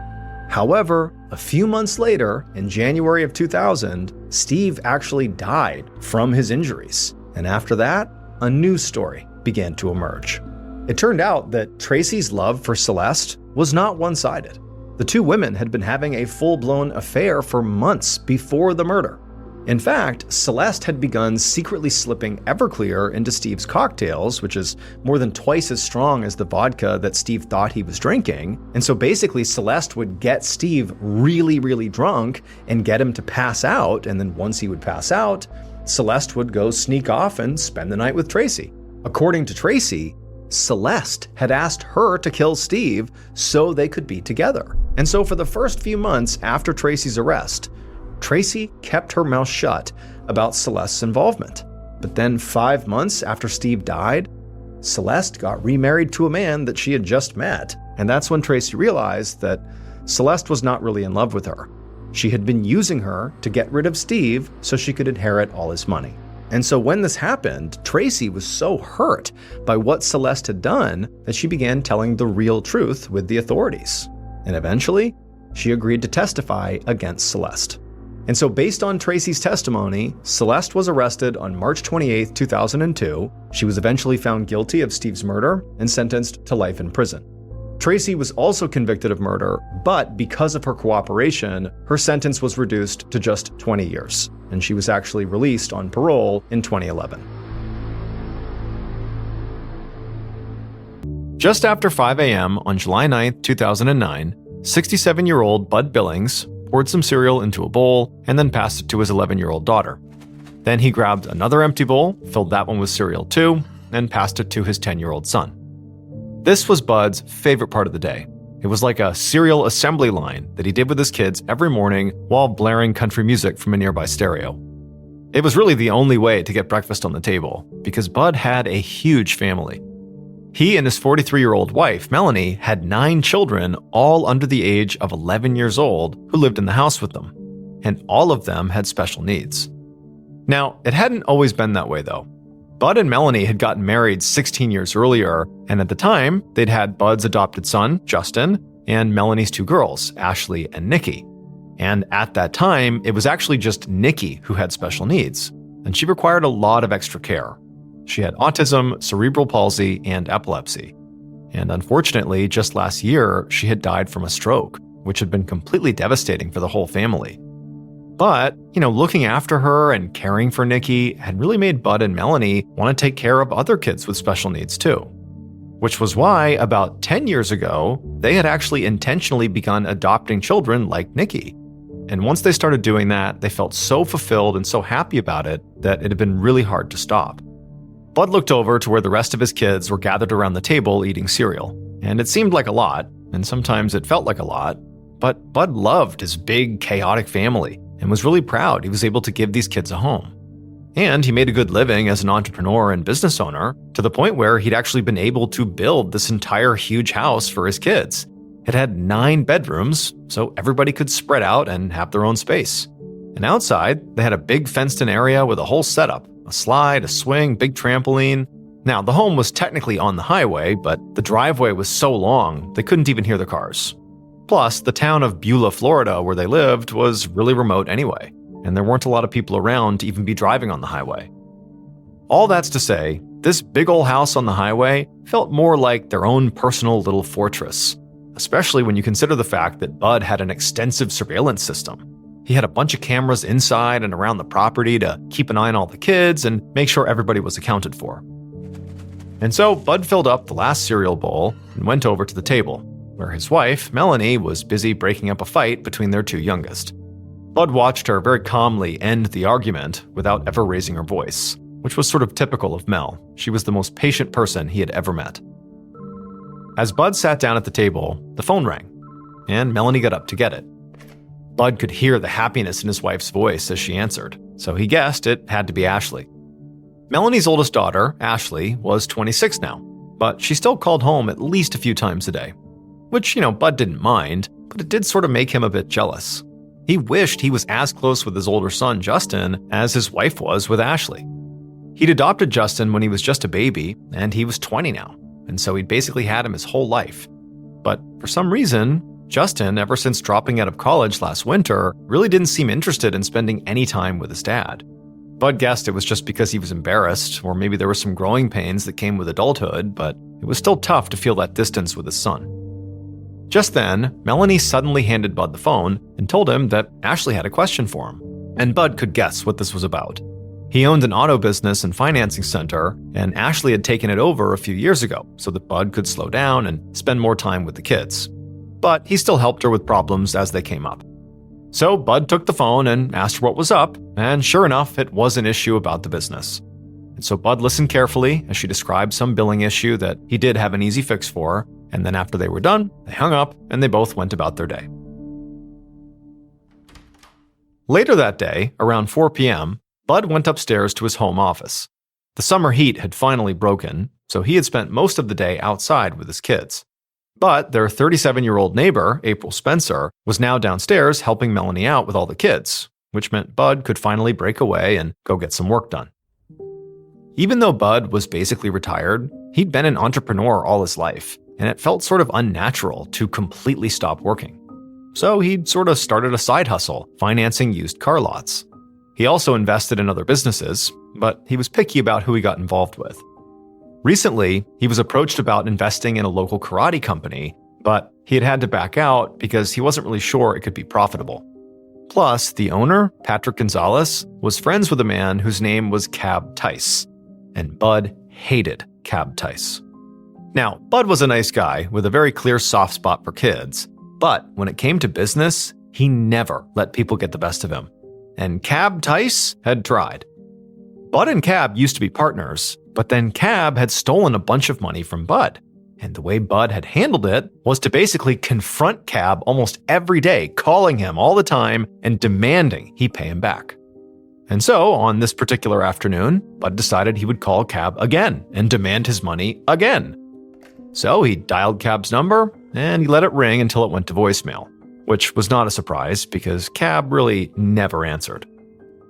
However, a few months later, in January of 2000, Steve actually died from his injuries. And after that, a new story began to emerge. It turned out that Tracy's love for Celeste was not one-sided. The two women had been having a full-blown affair for months before the murder. In fact, Celeste had begun secretly slipping Everclear into Steve's cocktails, which is more than twice as strong as the vodka that Steve thought he was drinking. And so basically, Celeste would get Steve really, really drunk and get him to pass out. And then once he would pass out, Celeste would go sneak off and spend the night with Tracy. According to Tracy, Celeste had asked her to kill Steve so they could be together. And so for the first few months after Tracy's arrest, Tracy kept her mouth shut about Celeste's involvement. But then 5 months after Steve died, Celeste got remarried to a man that she had just met. And that's when Tracy realized that Celeste was not really in love with her. She had been using her to get rid of Steve so she could inherit all his money. And so when this happened, Tracy was so hurt by what Celeste had done that she began telling the real truth with the authorities. And eventually, she agreed to testify against Celeste. And so based on Tracy's testimony, Celeste was arrested on March 28, 2002. She was eventually found guilty of Steve's murder and sentenced to life in prison. Tracy was also convicted of murder, but because of her cooperation, her sentence was reduced to just 20 years, and she was actually released on parole in 2011. Just after 5 a.m. on July 9, 2009, 67-year-old Bud Billings poured some cereal into a bowl, and then passed it to his 11-year-old daughter. Then he grabbed another empty bowl, filled that one with cereal too, and passed it to his 10-year-old son. This was Bud's favorite part of the day. It was like a cereal assembly line that he did with his kids every morning while blaring country music from a nearby stereo. It was really the only way to get breakfast on the table, because Bud had a huge family. He and his 43-year-old wife, Melanie, had 9 children, all under the age of 11 years old, who lived in the house with them. And all of them had special needs. Now, it hadn't always been that way, though. Bud and Melanie had gotten married 16 years earlier, and at the time, they'd had Bud's adopted son, Justin, and Melanie's 2 girls, Ashley and Nikki. And at that time, it was actually just Nikki who had special needs, and she required a lot of extra care. She had autism, cerebral palsy, and epilepsy. And unfortunately, just last year, she had died from a stroke, which had been completely devastating for the whole family. But, looking after her and caring for Nikki had really made Bud and Melanie want to take care of other kids with special needs too. Which was why, about 10 years ago, they had actually intentionally begun adopting children like Nikki. And once they started doing that, they felt so fulfilled and so happy about it that it had been really hard to stop. Bud looked over to where the rest of his kids were gathered around the table eating cereal. And it seemed like a lot, and sometimes it felt like a lot, but Bud loved his big, chaotic family and was really proud he was able to give these kids a home. And he made a good living as an entrepreneur and business owner, to the point where he'd actually been able to build this entire huge house for his kids. It had 9 bedrooms, so everybody could spread out and have their own space. And outside, they had a big fenced-in area with a whole setup. A slide, a swing, big trampoline. Now, the home was technically on the highway, but the driveway was so long, they couldn't even hear the cars. Plus, the town of Beulah, Florida, where they lived, was really remote anyway, and there weren't a lot of people around to even be driving on the highway. All that's to say, this big old house on the highway felt more like their own personal little fortress, especially when you consider the fact that Bud had an extensive surveillance system. He had a bunch of cameras inside and around the property to keep an eye on all the kids and make sure everybody was accounted for. And so Bud filled up the last cereal bowl and went over to the table, where his wife, Melanie, was busy breaking up a fight between their 2 youngest. Bud watched her very calmly end the argument without ever raising her voice, which was sort of typical of Mel. She was the most patient person he had ever met. As Bud sat down at the table, the phone rang, and Melanie got up to get it. Bud could hear the happiness in his wife's voice as she answered, so he guessed it had to be Ashley. Melanie's oldest daughter, Ashley, was 26 now, but she still called home at least a few times a day. Which, Bud didn't mind, but it did sort of make him a bit jealous. He wished he was as close with his older son, Justin, as his wife was with Ashley. He'd adopted Justin when he was just a baby, and he was 20 now, and so he'd basically had him his whole life. But for some reason, Justin, ever since dropping out of college last winter, really didn't seem interested in spending any time with his dad. Bud guessed it was just because he was embarrassed, or maybe there were some growing pains that came with adulthood, but it was still tough to feel that distance with his son. Just then, Melanie suddenly handed Bud the phone and told him that Ashley had a question for him, and Bud could guess what this was about. He owned an auto business and financing center, and Ashley had taken it over a few years ago so that Bud could slow down and spend more time with the kids. But he still helped her with problems as they came up. So Bud took the phone and asked her what was up, and sure enough, it was an issue about the business. And so Bud listened carefully as she described some billing issue that he did have an easy fix for, and then after they were done, they hung up and they both went about their day. Later that day, around 4 p.m., Bud went upstairs to his home office. The summer heat had finally broken, so he had spent most of the day outside with his kids. But their 37-year-old neighbor, April Spencer, was now downstairs helping Melanie out with all the kids, which meant Bud could finally break away and go get some work done. Even though Bud was basically retired, he'd been an entrepreneur all his life, and it felt sort of unnatural to completely stop working. So he'd sort of started a side hustle, financing used car lots. He also invested in other businesses, but he was picky about who he got involved with. Recently, he was approached about investing in a local karate company, but he had to back out because he wasn't really sure it could be profitable. Plus, the owner, Patrick Gonzalez, was friends with a man whose name was Cab Tice, and Bud hated Cab Tice. Now, Bud was a nice guy with a very clear soft spot for kids, but when it came to business, he never let people get the best of him. And Cab Tice had tried. Bud and Cab used to be partners, but then Cab had stolen a bunch of money from Bud. And the way Bud had handled it was to basically confront Cab almost every day, calling him all the time and demanding he pay him back. And so, on this particular afternoon, Bud decided he would call Cab again and demand his money again. So he dialed Cab's number, and he let it ring until it went to voicemail, which was not a surprise because Cab really never answered.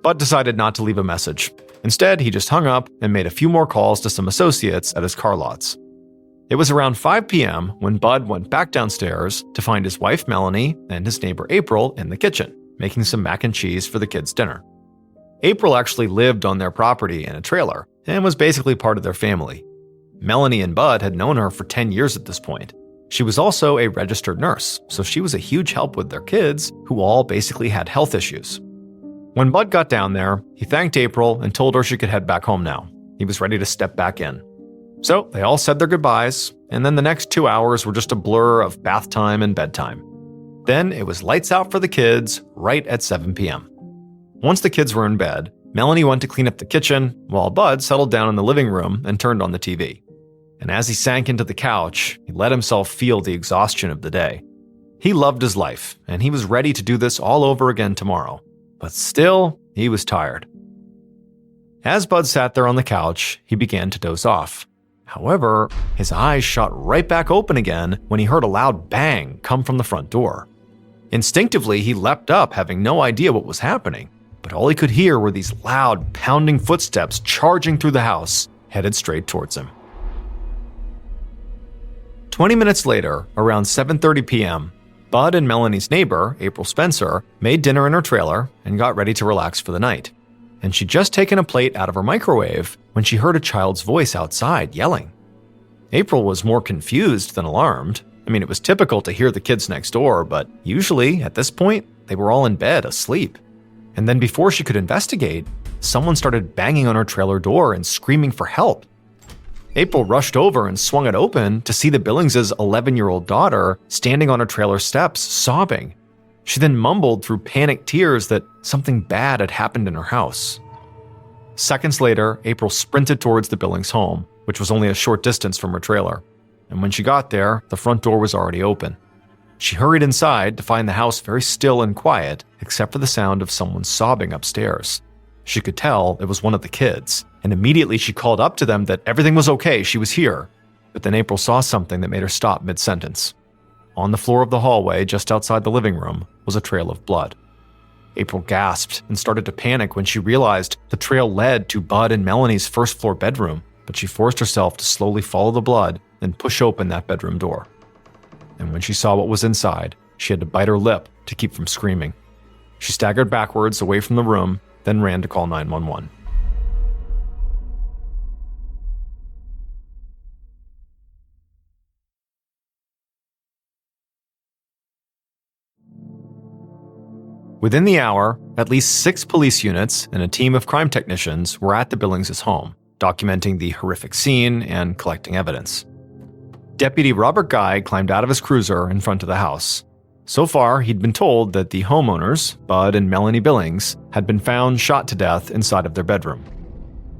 Bud decided not to leave a message. Instead, he just hung up and made a few more calls to some associates at his car lots. It was around 5 p.m. when Bud went back downstairs to find his wife Melanie and his neighbor April in the kitchen, making some mac and cheese for the kids' dinner. April actually lived on their property in a trailer and was basically part of their family. Melanie and Bud had known her for 10 years at this point. She was also a registered nurse, so she was a huge help with their kids, who all basically had health issues. When Bud got down there, he thanked April and told her she could head back home now. He was ready to step back in. So they all said their goodbyes, and then the next 2 hours were just a blur of bath time and bedtime. Then it was lights out for the kids right at 7 p.m. Once the kids were in bed, Melanie went to clean up the kitchen, while Bud settled down in the living room and turned on the TV. And as he sank into the couch, he let himself feel the exhaustion of the day. He loved his life, and he was ready to do this all over again tomorrow. But still, he was tired. As Bud sat there on the couch, he began to doze off. However, his eyes shot right back open again when he heard a loud bang come from the front door. Instinctively, he leapt up, having no idea what was happening, but all he could hear were these loud, pounding footsteps charging through the house, headed straight towards him. 20 minutes later, around 7:30 p.m., Bud and Melanie's neighbor, April Spencer, made dinner in her trailer and got ready to relax for the night. And she'd just taken a plate out of her microwave when she heard a child's voice outside yelling. April was more confused than alarmed. I mean, it was typical to hear the kids next door, but usually, at this point, they were all in bed, asleep. And then before she could investigate, someone started banging on her trailer door and screaming for help. April rushed over and swung it open to see the Billings' 11-year-old daughter standing on her trailer steps, sobbing. She then mumbled through panicked tears that something bad had happened in her house. Seconds later, April sprinted towards the Billings home, which was only a short distance from her trailer. And when she got there, the front door was already open. She hurried inside to find the house very still and quiet, except for the sound of someone sobbing upstairs. She could tell it was one of the kids, and immediately she called up to them that everything was okay, she was here. But then April saw something that made her stop mid-sentence. On the floor of the hallway, just outside the living room, was a trail of blood. April gasped and started to panic when she realized the trail led to Bud and Melanie's first-floor bedroom, but she forced herself to slowly follow the blood and push open that bedroom door. And when she saw what was inside, she had to bite her lip to keep from screaming. She staggered backwards away from the room, then ran to call 911. Within the hour, at least 6 police units and a team of crime technicians were at the Billings' home, documenting the horrific scene and collecting evidence. Deputy Robert Guy climbed out of his cruiser in front of the house. So far, he'd been told that the homeowners, Bud and Melanie Billings, had been found shot to death inside of their bedroom.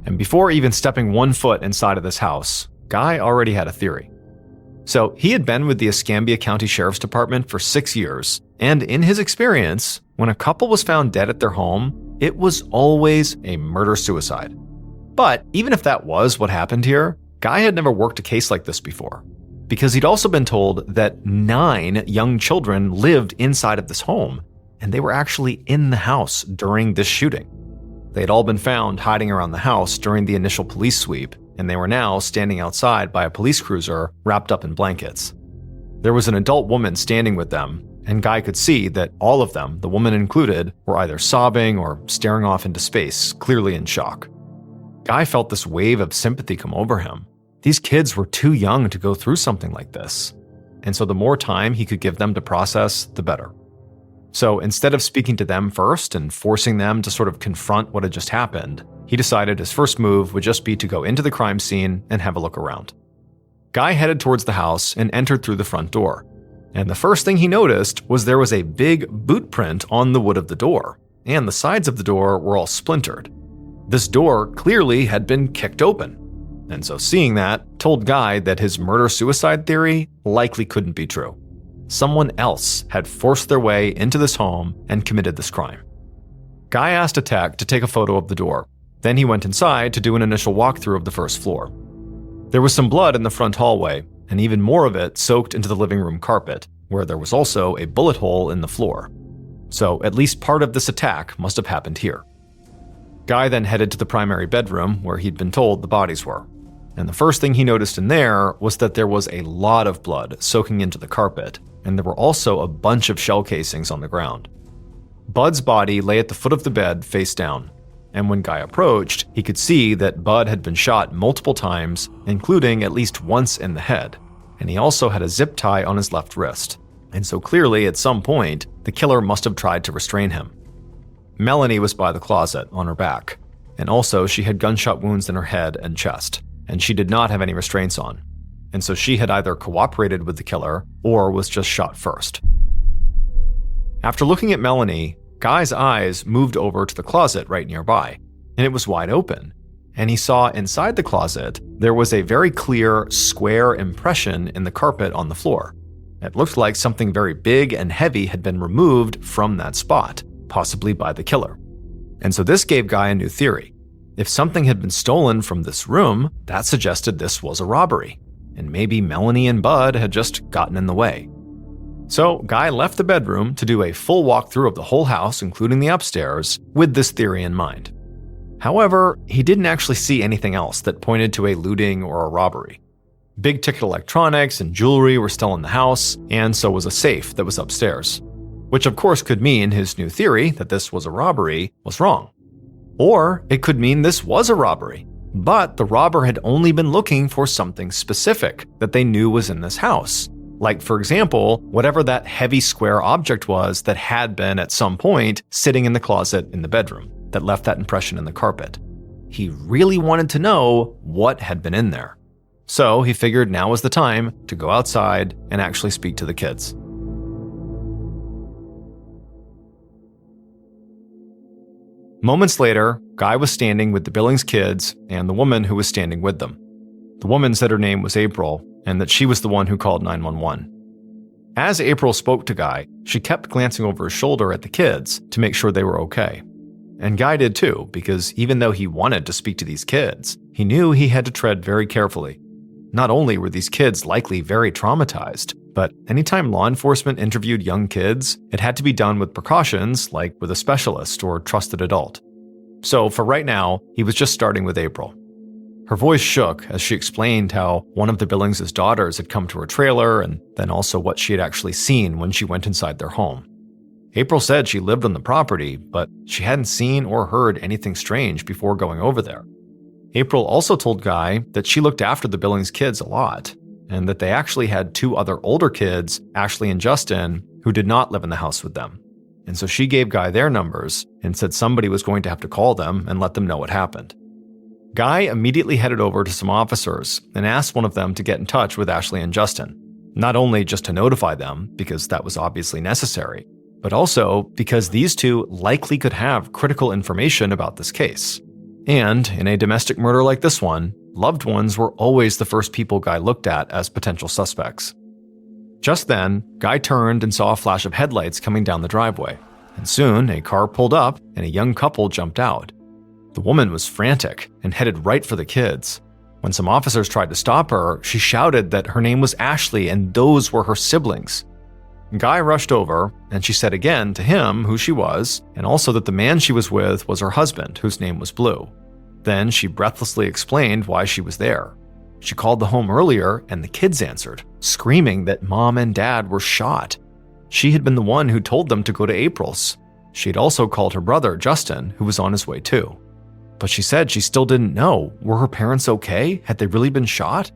And before even stepping 1 foot inside of this house, Guy already had a theory. So he had been with the Escambia County Sheriff's Department for 6 years, and in his experience, when a couple was found dead at their home, it was always a murder-suicide. But even if that was what happened here, Guy had never worked a case like this before, because he'd also been told that 9 young children lived inside of this home, and they were actually in the house during this shooting. They had all been found hiding around the house during the initial police sweep, and they were now standing outside by a police cruiser wrapped up in blankets. There was an adult woman standing with them, and Guy could see that all of them, the woman included, were either sobbing or staring off into space, clearly in shock. Guy felt this wave of sympathy come over him. These kids were too young to go through something like this, and so the more time he could give them to process, the better. So instead of speaking to them first and forcing them to sort of confront what had just happened, he decided his first move would just be to go into the crime scene and have a look around. Guy headed towards the house and entered through the front door. And the first thing he noticed was there was a big boot print on the wood of the door, and the sides of the door were all splintered. This door clearly had been kicked open. And so seeing that told Guy that his murder-suicide theory likely couldn't be true. Someone else had forced their way into this home and committed this crime. Guy asked a tech to take a photo of the door. Then he went inside to do an initial walkthrough of the first floor. There was some blood in the front hallway, and even more of it soaked into the living room carpet, where there was also a bullet hole in the floor. So at least part of this attack must have happened here. Guy then headed to the primary bedroom where he'd been told the bodies were. And the first thing he noticed in there was that there was a lot of blood soaking into the carpet, and there were also a bunch of shell casings on the ground. Bud's body lay at the foot of the bed face down, and when Guy approached, he could see that Bud had been shot multiple times, including at least once in the head, and he also had a zip tie on his left wrist, and so clearly at some point, the killer must have tried to restrain him. Melanie was by the closet on her back, and also she had gunshot wounds in her head and chest, and she did not have any restraints on, and so she had either cooperated with the killer or was just shot first. After looking at Melanie, Guy's eyes moved over to the closet right nearby, and it was wide open, and he saw inside the closet there was a very clear square impression in the carpet on the floor. It looked like something very big and heavy had been removed from that spot, possibly by the killer. And so this gave Guy a new theory. If something had been stolen from this room, that suggested this was a robbery, and maybe Melanie and Bud had just gotten in the way. So Guy left the bedroom to do a full walkthrough of the whole house, including the upstairs, with this theory in mind. However, he didn't actually see anything else that pointed to a looting or a robbery. Big-ticket electronics and jewelry were still in the house, and so was a safe that was upstairs, which of course could mean his new theory that this was a robbery was wrong. Or it could mean this was a robbery, but the robber had only been looking for something specific that they knew was in this house. Like, for example, whatever that heavy square object was that had been at some point sitting in the closet in the bedroom that left that impression in the carpet. He really wanted to know what had been in there. So he figured now was the time to go outside and actually speak to the kids. Moments later, Guy was standing with the Billings kids and the woman who was standing with them. The woman said her name was April and that she was the one who called 911. As April spoke to Guy, she kept glancing over his shoulder at the kids to make sure they were okay. And Guy did too, because even though he wanted to speak to these kids, he knew he had to tread very carefully. Not only were these kids likely very traumatized, but anytime law enforcement interviewed young kids, it had to be done with precautions like with a specialist or trusted adult. So for right now, he was just starting with April. Her voice shook as she explained how one of the Billings' daughters had come to her trailer and then also what she had actually seen when she went inside their home. April said she lived on the property, but she hadn't seen or heard anything strange before going over there. April also told Guy that she looked after the Billings kids a lot, and that they actually had 2 other older kids, Ashley and Justin, who did not live in the house with them. And so she gave Guy their numbers and said somebody was going to have to call them and let them know what happened. Guy immediately headed over to some officers and asked one of them to get in touch with Ashley and Justin, not only just to notify them, because that was obviously necessary, but also because these 2 likely could have critical information about this case. And in a domestic murder like this one, loved ones were always the first people Guy looked at as potential suspects. Just then, Guy turned and saw a flash of headlights coming down the driveway, and soon a car pulled up and a young couple jumped out. The woman was frantic and headed right for the kids. When some officers tried to stop her, she shouted that her name was Ashley and those were her siblings. Guy rushed over, and she said again to him who she was, and also that the man she was with was her husband, whose name was Blue. Then she breathlessly explained why she was there. She called the home earlier, and the kids answered, screaming that Mom and Dad were shot. She had been the one who told them to go to April's. She had also called her brother, Justin, who was on his way too. But she said she still didn't know. Were her parents okay? Had they really been shot?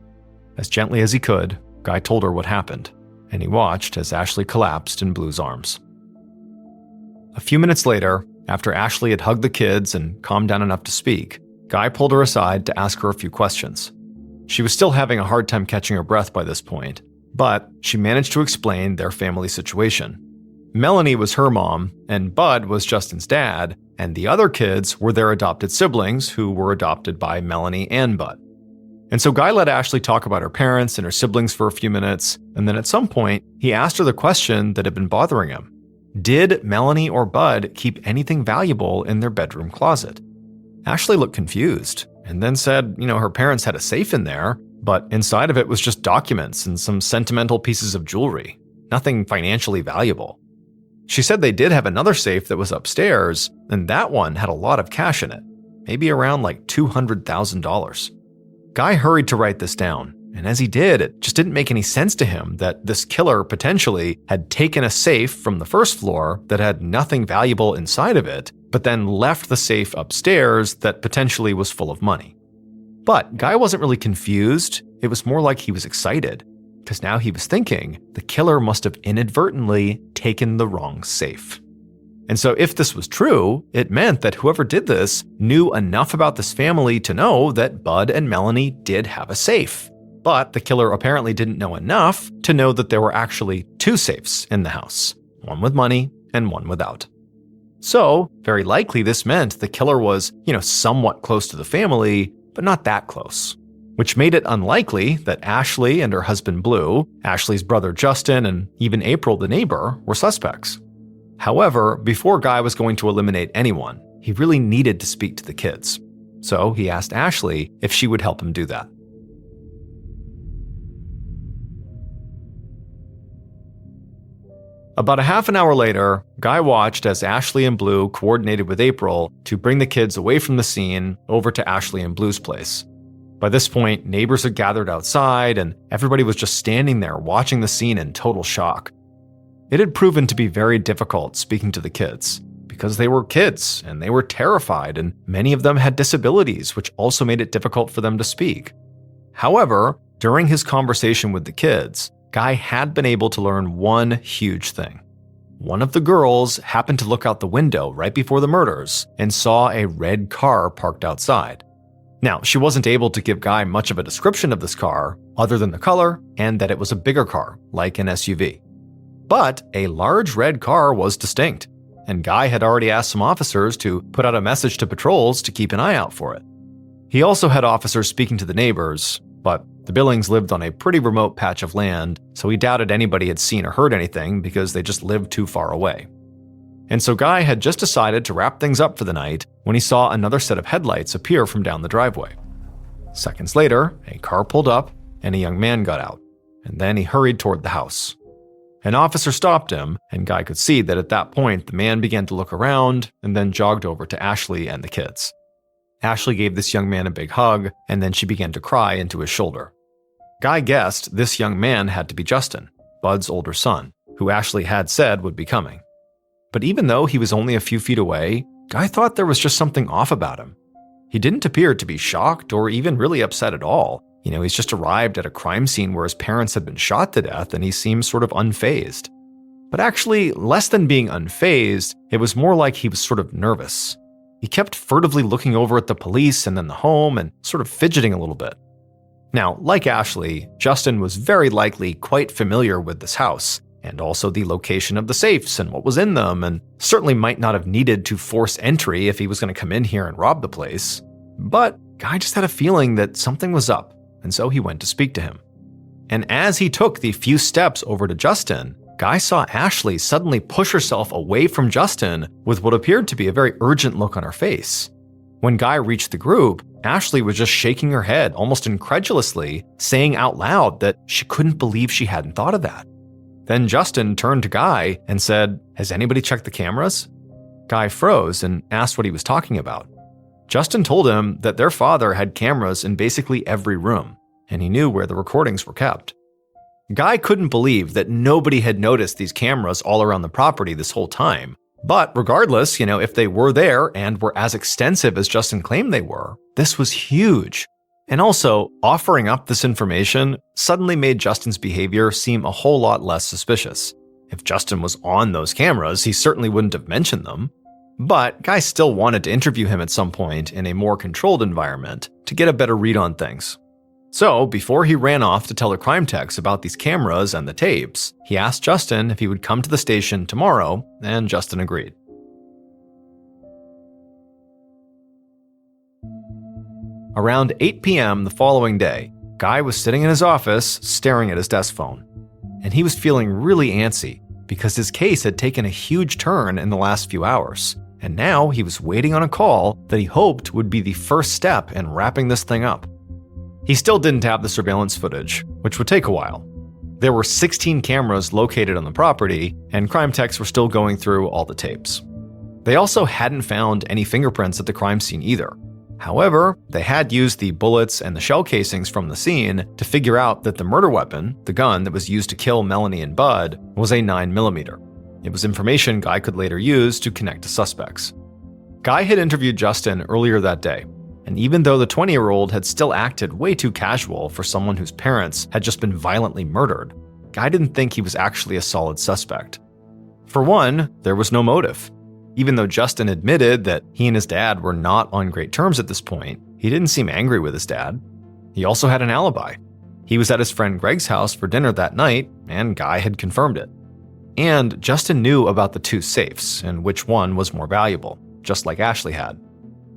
As gently as he could, Guy told her what happened, and he watched as Ashley collapsed in Blue's arms. A few minutes later, after Ashley had hugged the kids and calmed down enough to speak, Guy pulled her aside to ask her a few questions. She was still having a hard time catching her breath by this point, but she managed to explain their family situation. Melanie was her mom, and Bud was Justin's dad, and the other kids were their adopted siblings who were adopted by Melanie and Bud. And so Guy let Ashley talk about her parents and her siblings for a few minutes, and then at some point, he asked her the question that had been bothering him. Did Melanie or Bud keep anything valuable in their bedroom closet? Ashley looked confused, and then said, her parents had a safe in there, but inside of it was just documents and some sentimental pieces of jewelry, nothing financially valuable. She said they did have another safe that was upstairs, and that one had a lot of cash in it, maybe around like $200,000. Guy hurried to write this down, and as he did, it just didn't make any sense to him that this killer potentially had taken a safe from the first floor that had nothing valuable inside of it, but then left the safe upstairs that potentially was full of money. But Guy wasn't really confused, it was more like he was excited, because now he was thinking the killer must have inadvertently taken the wrong safe. And so if this was true, it meant that whoever did this knew enough about this family to know that Bud and Melanie did have a safe. But the killer apparently didn't know enough to know that there were actually 2 safes in the house, one with money and one without. So, very likely this meant the killer was, somewhat close to the family, but not that close. Which made it unlikely that Ashley and her husband Blue, Ashley's brother Justin, and even April the neighbor were suspects. However, before Guy was going to eliminate anyone, he really needed to speak to the kids. So he asked Ashley if she would help him do that. About a half an hour later, Guy watched as Ashley and Blue coordinated with April to bring the kids away from the scene over to Ashley and Blue's place. By this point, neighbors had gathered outside, and everybody was just standing there watching the scene in total shock. It had proven to be very difficult speaking to the kids, because they were kids, and they were terrified, and many of them had disabilities, which also made it difficult for them to speak. However, during his conversation with the kids, Guy had been able to learn one huge thing. One of the girls happened to look out the window right before the murders and saw a red car parked outside. Now, she wasn't able to give Guy much of a description of this car, other than the color and that it was a bigger car, like an SUV. But a large red car was distinct, and Guy had already asked some officers to put out a message to patrols to keep an eye out for it. He also had officers speaking to the neighbors, but The Billings lived on a pretty remote patch of land, so he doubted anybody had seen or heard anything because they just lived too far away. And so Guy had just decided to wrap things up for the night when he saw another set of headlights appear from down the driveway. Seconds later, a car pulled up and a young man got out, and then he hurried toward the house. An officer stopped him, and Guy could see that at that point the man began to look around and then jogged over to Ashley and the kids. Ashley gave this young man a big hug, and then she began to cry into his shoulder. Guy guessed this young man had to be Justin, Bud's older son, who Ashley had said would be coming. But even though he was only a few feet away, Guy thought there was just something off about him. He didn't appear to be shocked or even really upset at all. He's just arrived at a crime scene where his parents had been shot to death and he seems sort of unfazed. But actually, less than being unfazed, it was more like he was sort of nervous. He kept furtively looking over at the police and then the home and sort of fidgeting a little bit. Now, like Ashley, Justin was very likely quite familiar with this house, and also the location of the safes and what was in them, and certainly might not have needed to force entry if he was going to come in here and rob the place. But Guy just had a feeling that something was up, and so he went to speak to him. And as he took the few steps over to Justin, Guy saw Ashley suddenly push herself away from Justin with what appeared to be a very urgent look on her face. When Guy reached the group, Ashley was just shaking her head almost incredulously, saying out loud that she couldn't believe she hadn't thought of that. Then Justin turned to Guy and said, "Has anybody checked the cameras?" Guy froze and asked what he was talking about. Justin told him that their father had cameras in basically every room, and he knew where the recordings were kept. Guy couldn't believe that nobody had noticed these cameras all around the property this whole time. But regardless, if they were there and were as extensive as Justin claimed they were, this was huge. And also, offering up this information suddenly made Justin's behavior seem a whole lot less suspicious. If Justin was on those cameras, he certainly wouldn't have mentioned them. But Guy still wanted to interview him at some point in a more controlled environment to get a better read on things. So, before he ran off to tell the crime techs about these cameras and the tapes, he asked Justin if he would come to the station tomorrow, and Justin agreed. Around 8 p.m. the following day, Guy was sitting in his office staring at his desk phone. And he was feeling really antsy because his case had taken a huge turn in the last few hours. And now he was waiting on a call that he hoped would be the first step in wrapping this thing up. He still didn't have the surveillance footage, which would take a while. There were 16 cameras located on the property, and crime techs were still going through all the tapes. They also hadn't found any fingerprints at the crime scene either. However, they had used the bullets and the shell casings from the scene to figure out that the murder weapon, the gun that was used to kill Melanie and Bud, was a 9mm. It was information Guy could later use to connect to suspects. Guy had interviewed Justin earlier that day, and even though the 20-year-old had still acted way too casual for someone whose parents had just been violently murdered, Guy didn't think he was actually a solid suspect. For one, there was no motive. Even though Justin admitted that he and his dad were not on great terms at this point, he didn't seem angry with his dad. He also had an alibi. He was at his friend Greg's house for dinner that night, and Guy had confirmed it. And Justin knew about the two safes and which one was more valuable, just like Ashley had.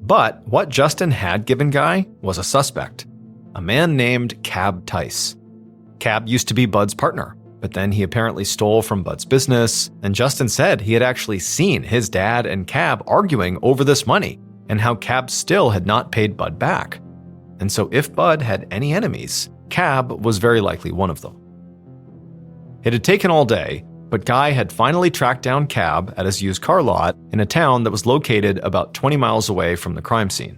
But what Justin had given Guy was a suspect, a man named Cab Tice. Cab used to be Bud's partner, but then he apparently stole from Bud's business, and Justin said he had actually seen his dad and Cab arguing over this money, and how Cab still had not paid Bud back. And so if Bud had any enemies, Cab was very likely one of them. It had taken all day, but Guy had finally tracked down Cab at his used car lot in a town that was located about 20 miles away from the crime scene.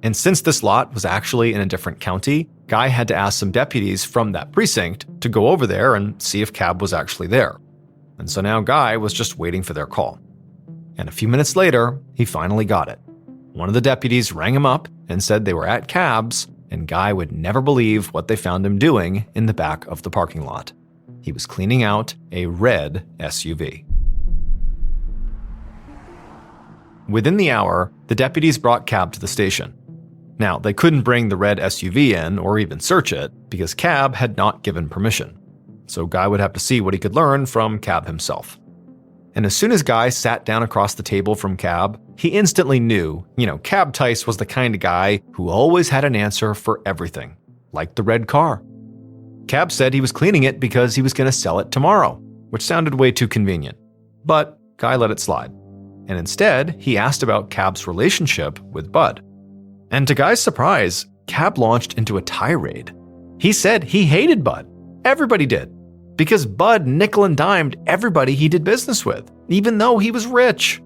And since this lot was actually in a different county, Guy had to ask some deputies from that precinct to go over there and see if Cab was actually there. And so now Guy was just waiting for their call. And a few minutes later, he finally got it. One of the deputies rang him up and said they were at Cab's, and Guy would never believe what they found him doing in the back of the parking lot. He was cleaning out a red SUV. Within the hour, the deputies brought Cab to the station. Now, they couldn't bring the red SUV in or even search it because Cab had not given permission. So Guy would have to see what he could learn from Cab himself. And as soon as Guy sat down across the table from Cab, he instantly knew, Cab Tice was the kind of guy who always had an answer for everything. like the red car. Cab said he was cleaning it because he was going to sell it tomorrow, which sounded way too convenient. But Guy let it slide. And instead, he asked about Cab's relationship with Bud. And to Guy's surprise, Cab launched into a tirade. He said he hated Bud. Everybody did. Because Bud nickel and dimed everybody he did business with, even though he was rich.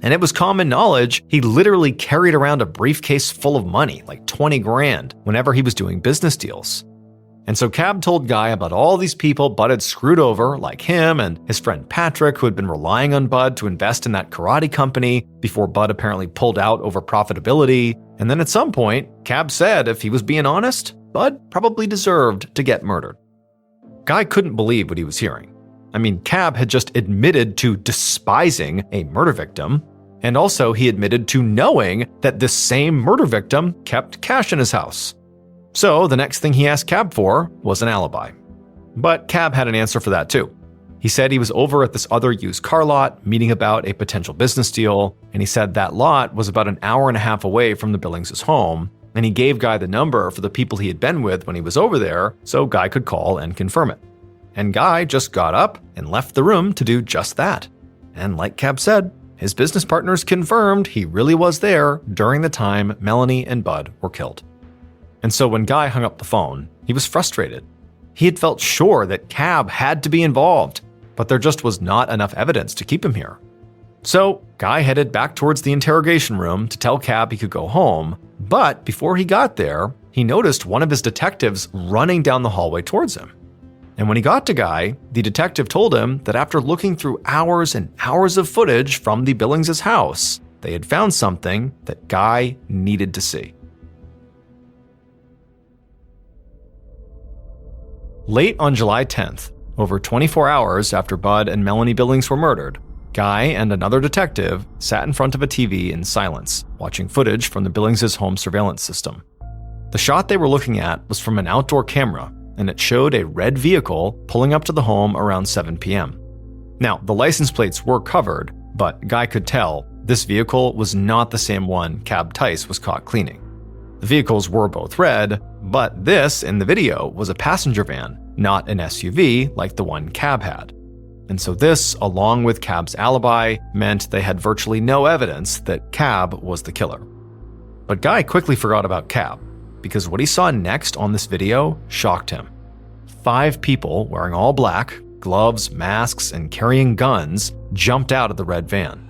And it was common knowledge he literally carried around a briefcase full of money, like 20 grand, whenever he was doing business deals. And so Cab told Guy about all these people Bud had screwed over, like him and his friend Patrick, who had been relying on Bud to invest in that karate company before Bud apparently pulled out over profitability. And then at some point, Cab said if he was being honest, Bud probably deserved to get murdered. Guy couldn't believe what he was hearing. I mean, Cab had just admitted to despising a murder victim, and also he admitted to knowing that this same murder victim kept cash in his house. So the next thing he asked Cab for was an alibi. But Cab had an answer for that too. He said he was over at this other used car lot meeting about a potential business deal, and he said that lot was about an hour and a half away from the Billings' home, and he gave Guy the number for the people he had been with when he was over there so Guy could call and confirm it. And Guy just got up and left the room to do just that. And like Cab said, his business partners confirmed he really was there during the time Melanie and Bud were killed. And so when Guy hung up the phone, he was frustrated. He had felt sure that Cab had to be involved, but there just was not enough evidence to keep him here. So Guy headed back towards the interrogation room to tell Cab he could go home, but before he got there, he noticed one of his detectives running down the hallway towards him. And when he got to Guy, the detective told him that after looking through hours and hours of footage from the Billings' house, they had found something that Guy needed to see. Late on July 10th, over 24 hours after Bud and Melanie Billings were murdered, Guy and another detective sat in front of a TV in silence, watching footage from the Billings' home surveillance system. The shot they were looking at was from an outdoor camera, and it showed a red vehicle pulling up to the home around 7 p.m. Now, the license plates were covered, but Guy could tell this vehicle was not the same one Cab Tice was caught cleaning. The vehicles were both red, but this, in the video, was a passenger van, not an SUV like the one Cab had. And so this, along with Cab's alibi, meant they had virtually no evidence that Cab was the killer. But Guy quickly forgot about Cab, because what he saw next on this video shocked him. 5 people wearing all black, gloves, masks, and carrying guns jumped out of the red van.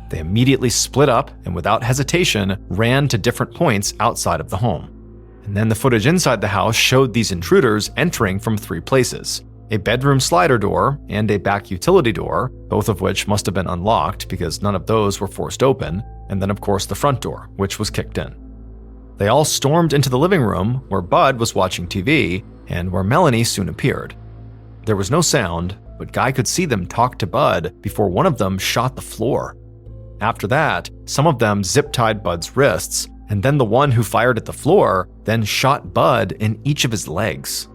They immediately split up and without hesitation ran to different points outside of the home. And then the footage inside the house showed these intruders entering from 3 places: a bedroom slider door and a back utility door, both of which must have been unlocked because none of those were forced open, and then of course the front door, which was kicked in. They all stormed into the living room where Bud was watching TV and where Melanie soon appeared. There was no sound, but Guy could see them talk to Bud before one of them shot the floor. After that, some of them zip-tied Bud's wrists, and then the one who fired at the floor then shot Bud in each of his legs.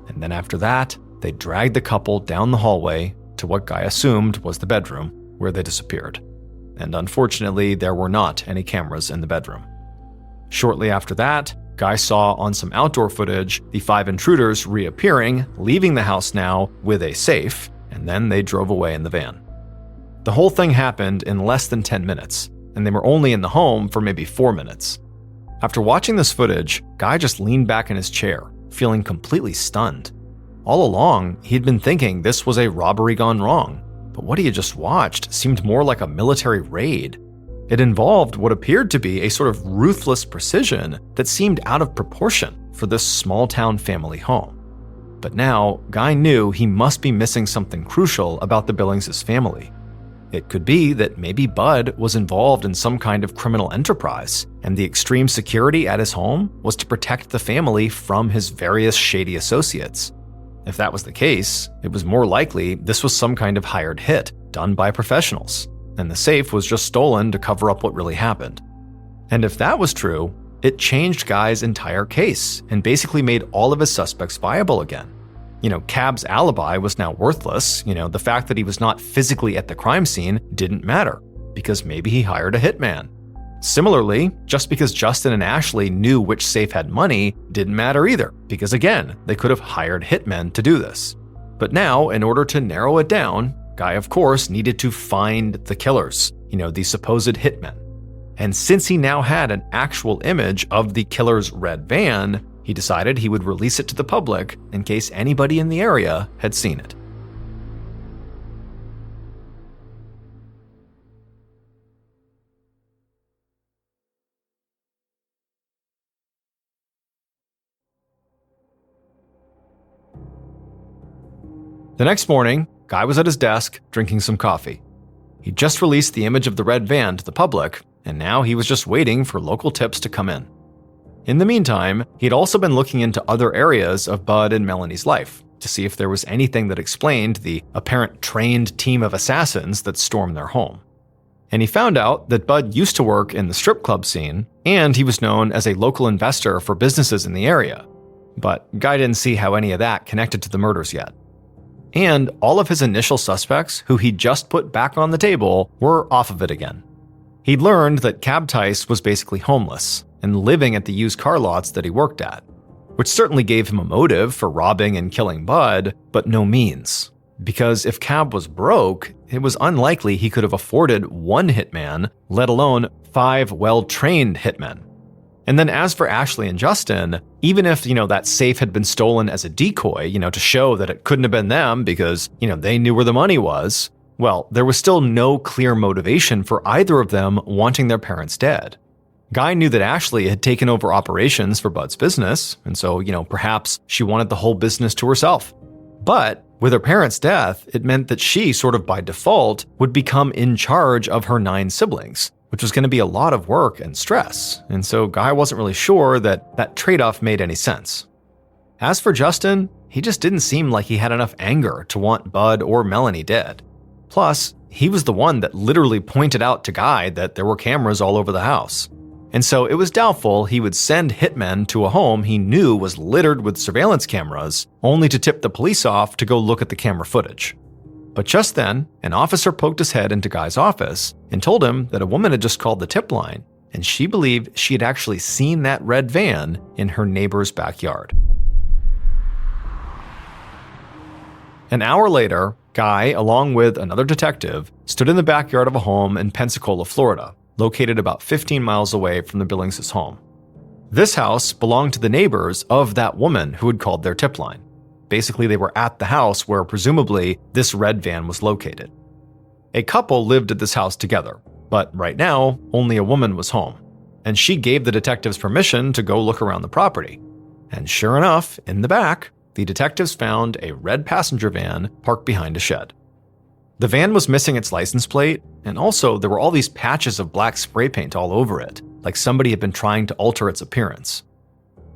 And then after that, they dragged the couple down the hallway to what Guy assumed was the bedroom, where they disappeared. And unfortunately, there were not any cameras in the bedroom. Shortly after that, Guy saw on some outdoor footage the 5 intruders reappearing, leaving the house now with a safe, and then they drove away in the van. The whole thing happened in less than 10 minutes, and they were only in the home for maybe 4 minutes. After watching this footage, Guy just leaned back in his chair, feeling completely stunned. All along, he'd been thinking this was a robbery gone wrong, but what he had just watched seemed more like a military raid. It involved what appeared to be a sort of ruthless precision that seemed out of proportion for this small-town family home. But now, Guy knew he must be missing something crucial about the Billings' family. It could be that maybe Bud was involved in some kind of criminal enterprise, and the extreme security at his home was to protect the family from his various shady associates. If that was the case, it was more likely this was some kind of hired hit done by professionals, and the safe was just stolen to cover up what really happened. And if that was true, it changed Guy's entire case and basically made all of his suspects viable again. Cab's alibi was now worthless. The fact that he was not physically at the crime scene didn't matter because maybe he hired a hitman. Similarly, just because Justin and Ashley knew which safe had money didn't matter either, because again, they could have hired hitmen to do this. But now, in order to narrow it down, Guy, of course, needed to find the killers, these supposed hitmen. And since he now had an actual image of the killer's red van, he decided he would release it to the public in case anybody in the area had seen it. The next morning, Guy was at his desk drinking some coffee. He just released the image of the red van to the public, and now he was just waiting for local tips to come in. In the meantime, he'd also been looking into other areas of Bud and Melanie's life to see if there was anything that explained the apparent trained team of assassins that stormed their home. And he found out that Bud used to work in the strip club scene, and he was known as a local investor for businesses in the area. But Guy didn't see how any of that connected to the murders yet. And all of his initial suspects, who he'd just put back on the table, were off of it again. He'd learned that Cab Tice was basically homeless and living at the used car lots that he worked at, which certainly gave him a motive for robbing and killing Bud, but no means. Because if Cab was broke, it was unlikely he could have afforded one hitman, let alone 5 well-trained hitmen. And then as for Ashley and Justin, even if, that safe had been stolen as a decoy, to show that it couldn't have been them because, they knew where the money was, well, there was still no clear motivation for either of them wanting their parents dead. Guy knew that Ashley had taken over operations for Bud's business, and so, perhaps she wanted the whole business to herself. But with her parents' death, it meant that she, sort of by default, would become in charge of her 9 siblings, which was going to be a lot of work and stress, and so Guy wasn't really sure that trade-off made any sense. As for Justin, he just didn't seem like he had enough anger to want Bud or Melanie dead. Plus, he was the one that literally pointed out to Guy that there were cameras all over the house. And so it was doubtful he would send hitmen to a home he knew was littered with surveillance cameras, only to tip the police off to go look at the camera footage. But just then, an officer poked his head into Guy's office and told him that a woman had just called the tip line, and she believed she had actually seen that red van in her neighbor's backyard. An hour later, Guy, along with another detective, stood in the backyard of a home in Pensacola, Florida, located about 15 miles away from the Billings' home. This house belonged to the neighbors of that woman who had called their tip line. Basically, they were at the house where presumably this red van was located. A couple lived at this house together, but right now, only a woman was home, and she gave the detectives permission to go look around the property. And sure enough, in the back, the detectives found a red passenger van parked behind a shed. The van was missing its license plate, and also there were all these patches of black spray paint all over it, like somebody had been trying to alter its appearance.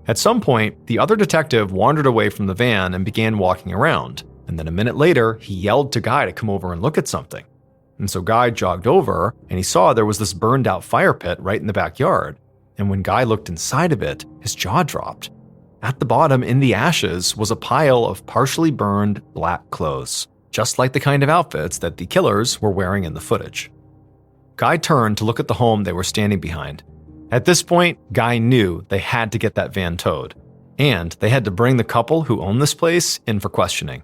At some point, the other detective wandered away from the van and began walking around, and then a minute later, he yelled to Guy to come over and look at something. And so Guy jogged over, and he saw there was this burned out fire pit right in the backyard, and when Guy looked inside of it, his jaw dropped. At the bottom, in the ashes, was a pile of partially burned black clothes, just like the kind of outfits that the killers were wearing in the footage. Guy turned to look at the home they were standing behind. At this point, Guy knew they had to get that van towed, and they had to bring the couple who owned this place in for questioning,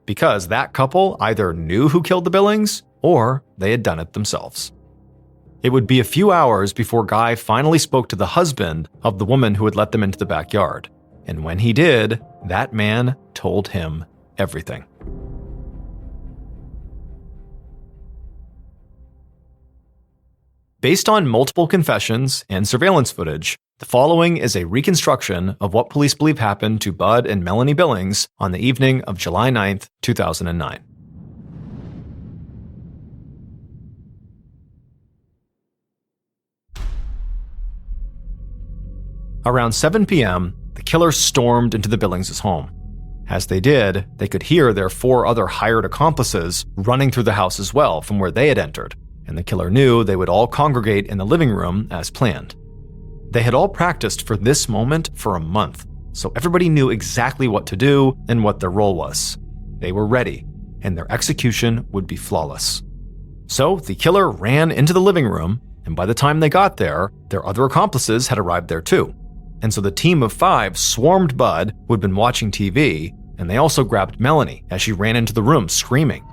because that couple either knew who killed the Billings or they had done it themselves. It would be a few hours before Guy finally spoke to the husband of the woman who had let them into the backyard, and when he did, that man told him everything. Based on multiple confessions and surveillance footage, the following is a reconstruction of what police believe happened to Bud and Melanie Billings on the evening of July 9th, 2009. Around 7 p.m., the killers stormed into the Billings' home. As they did, they could hear their 4 other hired accomplices running through the house as well from where they had entered, and the killer knew they would all congregate in the living room as planned. They had all practiced for this moment for a month, so everybody knew exactly what to do and what their role was. They were ready, and their execution would be flawless. So the killer ran into the living room, and by the time they got there, their other accomplices had arrived there too. And so the team of 5 swarmed Bud, who had been watching TV, and they also grabbed Melanie as she ran into the room screaming.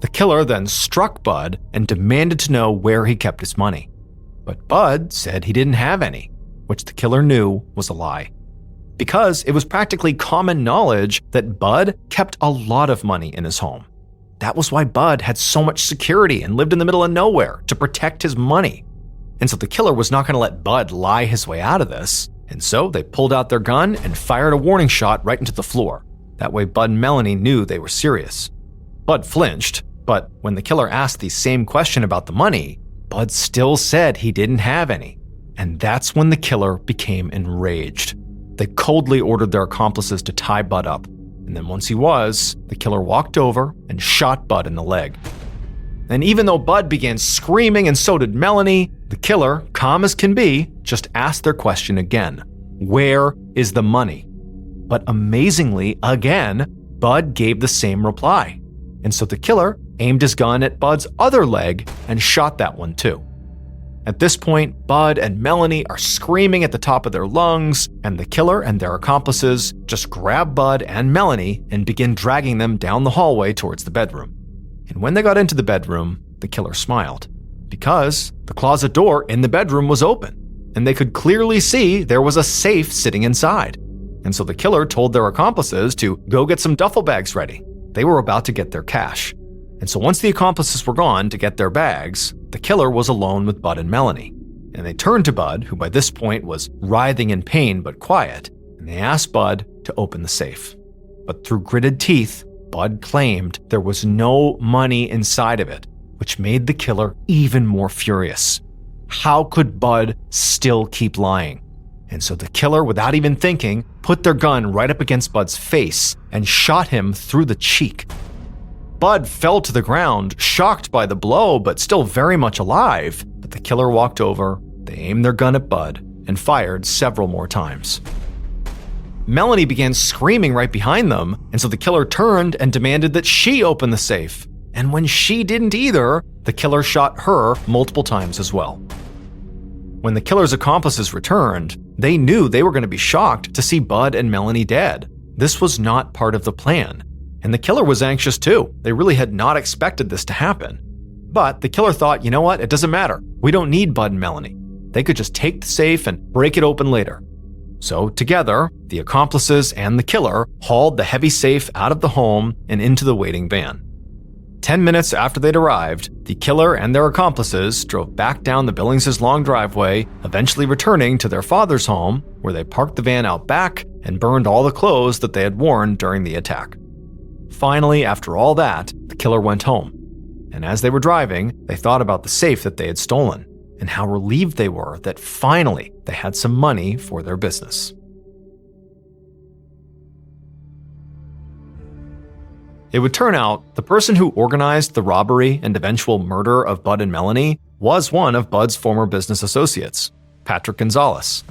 The killer then struck Bud and demanded to know where he kept his money. But Bud said he didn't have any, which the killer knew was a lie. Because it was practically common knowledge that Bud kept a lot of money in his home. That was why Bud had so much security and lived in the middle of nowhere to protect his money. And so the killer was not going to let Bud lie his way out of this. And so they pulled out their gun and fired a warning shot right into the floor. That way Bud and Melanie knew they were serious. Bud flinched, but when the killer asked the same question about the money, Bud still said he didn't have any. And that's when the killer became enraged. They coldly ordered their accomplices to tie Bud up. And then once he was, the killer walked over and shot Bud in the leg. And even though Bud began screaming and so did Melanie, the killer, calm as can be, just asked their question again. Where is the money? But amazingly, again, Bud gave the same reply. And so the killer aimed his gun at Bud's other leg and shot that one too. At this point, Bud and Melanie are screaming at the top of their lungs, and the killer and their accomplices just grab Bud and Melanie and begin dragging them down the hallway towards the bedroom. And when they got into the bedroom, the killer smiled, because the closet door in the bedroom was open, and they could clearly see there was a safe sitting inside. And so the killer told their accomplices to go get some duffel bags ready. They were about to get their cash. And so once the accomplices were gone to get their bags, the killer was alone with Bud and Melanie. And they turned to Bud, who by this point was writhing in pain but quiet, and they asked Bud to open the safe. But through gritted teeth, Bud claimed there was no money inside of it, which made the killer even more furious. How could Bud still keep lying? And so the killer, without even thinking, put their gun right up against Bud's face and shot him through the cheek. Bud fell to the ground, shocked by the blow, but still very much alive. But the killer walked over, they aimed their gun at Bud, and fired several more times. Melanie began screaming right behind them, and so the killer turned and demanded that she open the safe. And when she didn't either, the killer shot her multiple times as well. When the killer's accomplices returned, they knew they were going to be shocked to see Bud and Melanie dead. This was not part of the plan. And the killer was anxious too. They really had not expected this to happen. But the killer thought, you know what, it doesn't matter. We don't need Bud and Melanie. They could just take the safe and break it open later. So together, the accomplices and the killer hauled the heavy safe out of the home and into the waiting van. 10 minutes after they'd arrived, the killer and their accomplices drove back down the Billings' long driveway, eventually returning to their father's home, where they parked the van out back and burned all the clothes that they had worn during the attack. Finally, after all that, the killer went home. And as they were driving, they thought about the safe that they had stolen, and how relieved they were that finally they had some money for their business. It would turn out the person who organized the robbery and eventual murder of Bud and Melanie was one of Bud's former business associates, Patrick Gonzalez.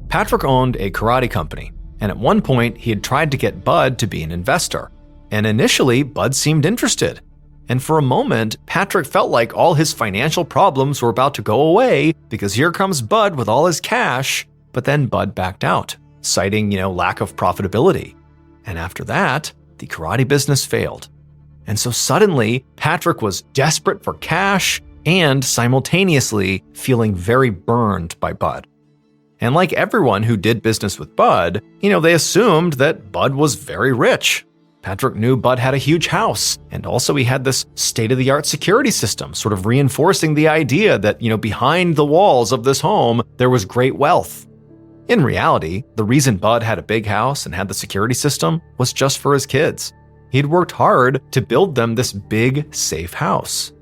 Patrick owned a karate company, and at one point he had tried to get Bud to be an investor. And initially, Bud seemed interested. And for a moment, Patrick felt like all his financial problems were about to go away because here comes Bud with all his cash. But then Bud backed out, citing, lack of profitability. And after that, the karate business failed. And so suddenly, Patrick was desperate for cash and simultaneously feeling very burned by Bud. And like everyone who did business with Bud, they assumed that Bud was very rich. Patrick knew Bud had a huge house, and also he had this state-of-the-art security system, sort of reinforcing the idea that, behind the walls of this home, there was great wealth. In reality, the reason Bud had a big house and had the security system was just for his kids. He'd worked hard to build them this big, safe house.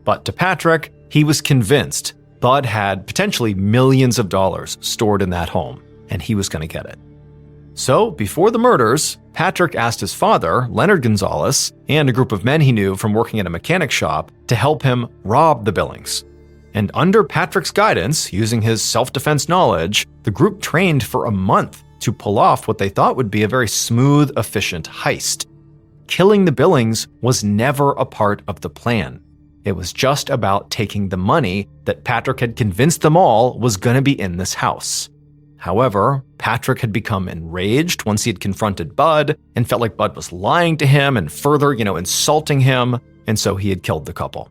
But to Patrick, he was convinced Bud had potentially millions of dollars stored in that home, and he was going to get it. So, before the murders, Patrick asked his father, Leonard Gonzalez, and a group of men he knew from working at a mechanic shop to help him rob the Billings. And under Patrick's guidance, using his self-defense knowledge, the group trained for a month to pull off what they thought would be a very smooth, efficient heist. Killing the Billings was never a part of the plan. It was just about taking the money that Patrick had convinced them all was going to be in this house. However, Patrick had become enraged once he had confronted Bud and felt like Bud was lying to him and further, insulting him, and so he had killed the couple.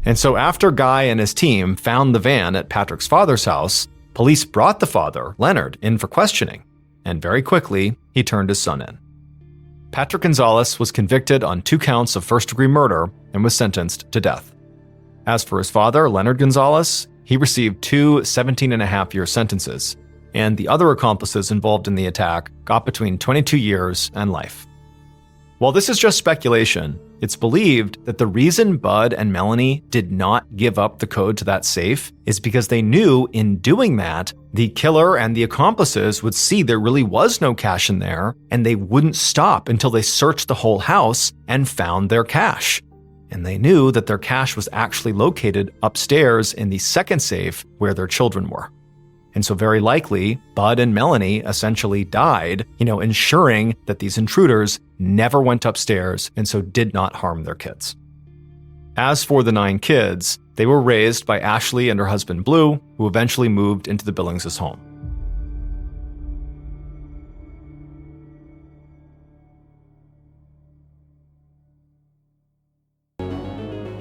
And so after Guy and his team found the van at Patrick's father's house, police brought the father, Leonard, in for questioning, and very quickly, he turned his son in. Patrick Gonzalez was convicted on 2 counts of first-degree murder and was sentenced to death. As for his father, Leonard Gonzalez, he received 2 17-and-a-half-year sentences, and the other accomplices involved in the attack got between 22 years and life. While this is just speculation, it's believed that the reason Bud and Melanie did not give up the code to that safe is because they knew in doing that, the killer and the accomplices would see there really was no cash in there, and they wouldn't stop until they searched the whole house and found their cash. And they knew that their cash was actually located upstairs in the second safe where their children were. And so very likely, Bud and Melanie essentially died, ensuring that these intruders never went upstairs and so did not harm their kids. As for the 9 kids, they were raised by Ashley and her husband Blue, who eventually moved into the Billings' home.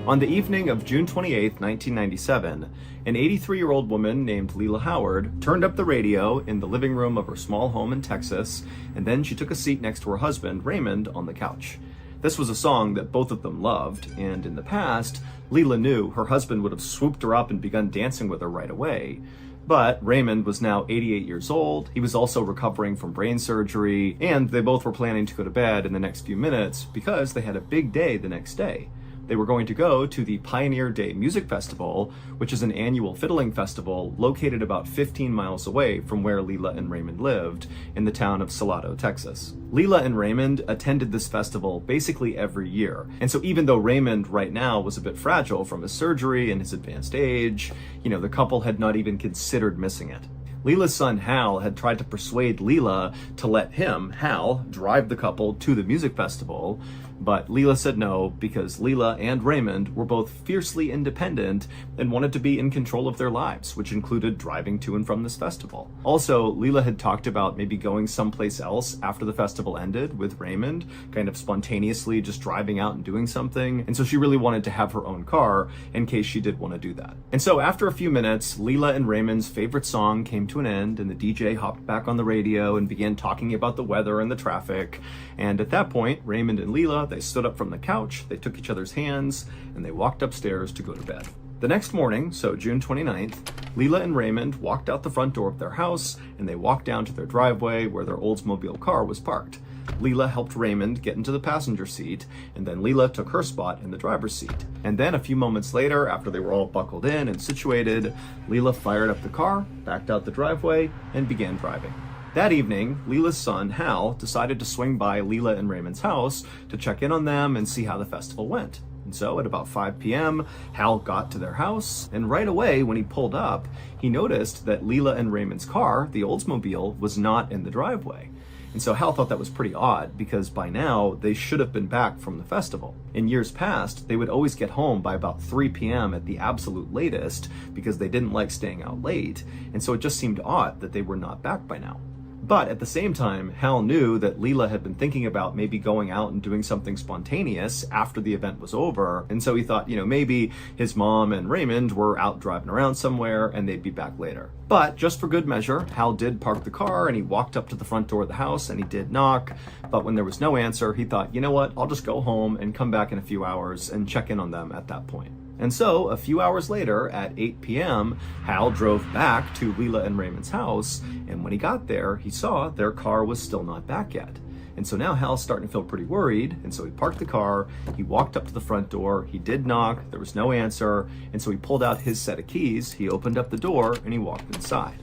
On the evening of June 28, 1997, an 83-year-old woman named Leila Howard turned up the radio in the living room of her small home in Texas, and then she took a seat next to her husband, Raymond, on the couch. This was a song that both of them loved, and in the past, Leila knew her husband would have swooped her up and begun dancing with her right away. But Raymond was now 88 years old, he was also recovering from brain surgery, and they both were planning to go to bed in the next few minutes because they had a big day the next day. They were going to go to the Pioneer Day Music Festival, which is an annual fiddling festival located about 15 miles away from where Leila and Raymond lived, in the town of Salado, Texas. Leila and Raymond attended this festival basically every year, and so even though Raymond right now was a bit fragile from his surgery and his advanced age, the couple had not even considered missing it. Leila's son Hal had tried to persuade Leila to let him, Hal, drive the couple to the music festival, but Leila said no because Leila and Raymond were both fiercely independent and wanted to be in control of their lives, which included driving to and from this festival. Also, Leila had talked about maybe going someplace else after the festival ended with Raymond, kind of spontaneously just driving out and doing something, and so she really wanted to have her own car in case she did want to do that. And so after a few minutes, Leila and Raymond's favorite song came to an end, and the DJ hopped back on the radio and began talking about the weather and the traffic, and at that point, Raymond and Leila, they stood up from the couch, they took each other's hands, and they walked upstairs to go to bed. The next morning, so June 29th, Leila and Raymond walked out the front door of their house, and they walked down to their driveway where their Oldsmobile car was parked. Leila helped Raymond get into the passenger seat, and then Leila took her spot in the driver's seat. And then a few moments later, after they were all buckled in and situated, Leila fired up the car, backed out the driveway, and began driving. That evening, Leila's son, Hal, decided to swing by Leila and Raymond's house to check in on them and see how the festival went. And so at about 5 p.m., Hal got to their house, and right away when he pulled up, he noticed that Leila and Raymond's car, the Oldsmobile, was not in the driveway. And so Hal thought that was pretty odd because by now they should have been back from the festival. In years past, they would always get home by about 3 p.m. at the absolute latest because they didn't like staying out late, and so it just seemed odd that they were not back by now. But at the same time, Hal knew that Leila had been thinking about maybe going out and doing something spontaneous after the event was over, and so he thought, maybe his mom and Raymond were out driving around somewhere and they'd be back later. But just for good measure, Hal did park the car and he walked up to the front door of the house and he did knock, but when there was no answer, he thought, you know what, I'll just go home and come back in a few hours and check in on them at that point. And so, a few hours later, at 8 p.m., Hal drove back to Leila and Raymond's house, and when he got there, he saw their car was still not back yet. And so now Hal's starting to feel pretty worried, and so he parked the car, he walked up to the front door, he did knock, there was no answer, and so he pulled out his set of keys, he opened up the door, and he walked inside.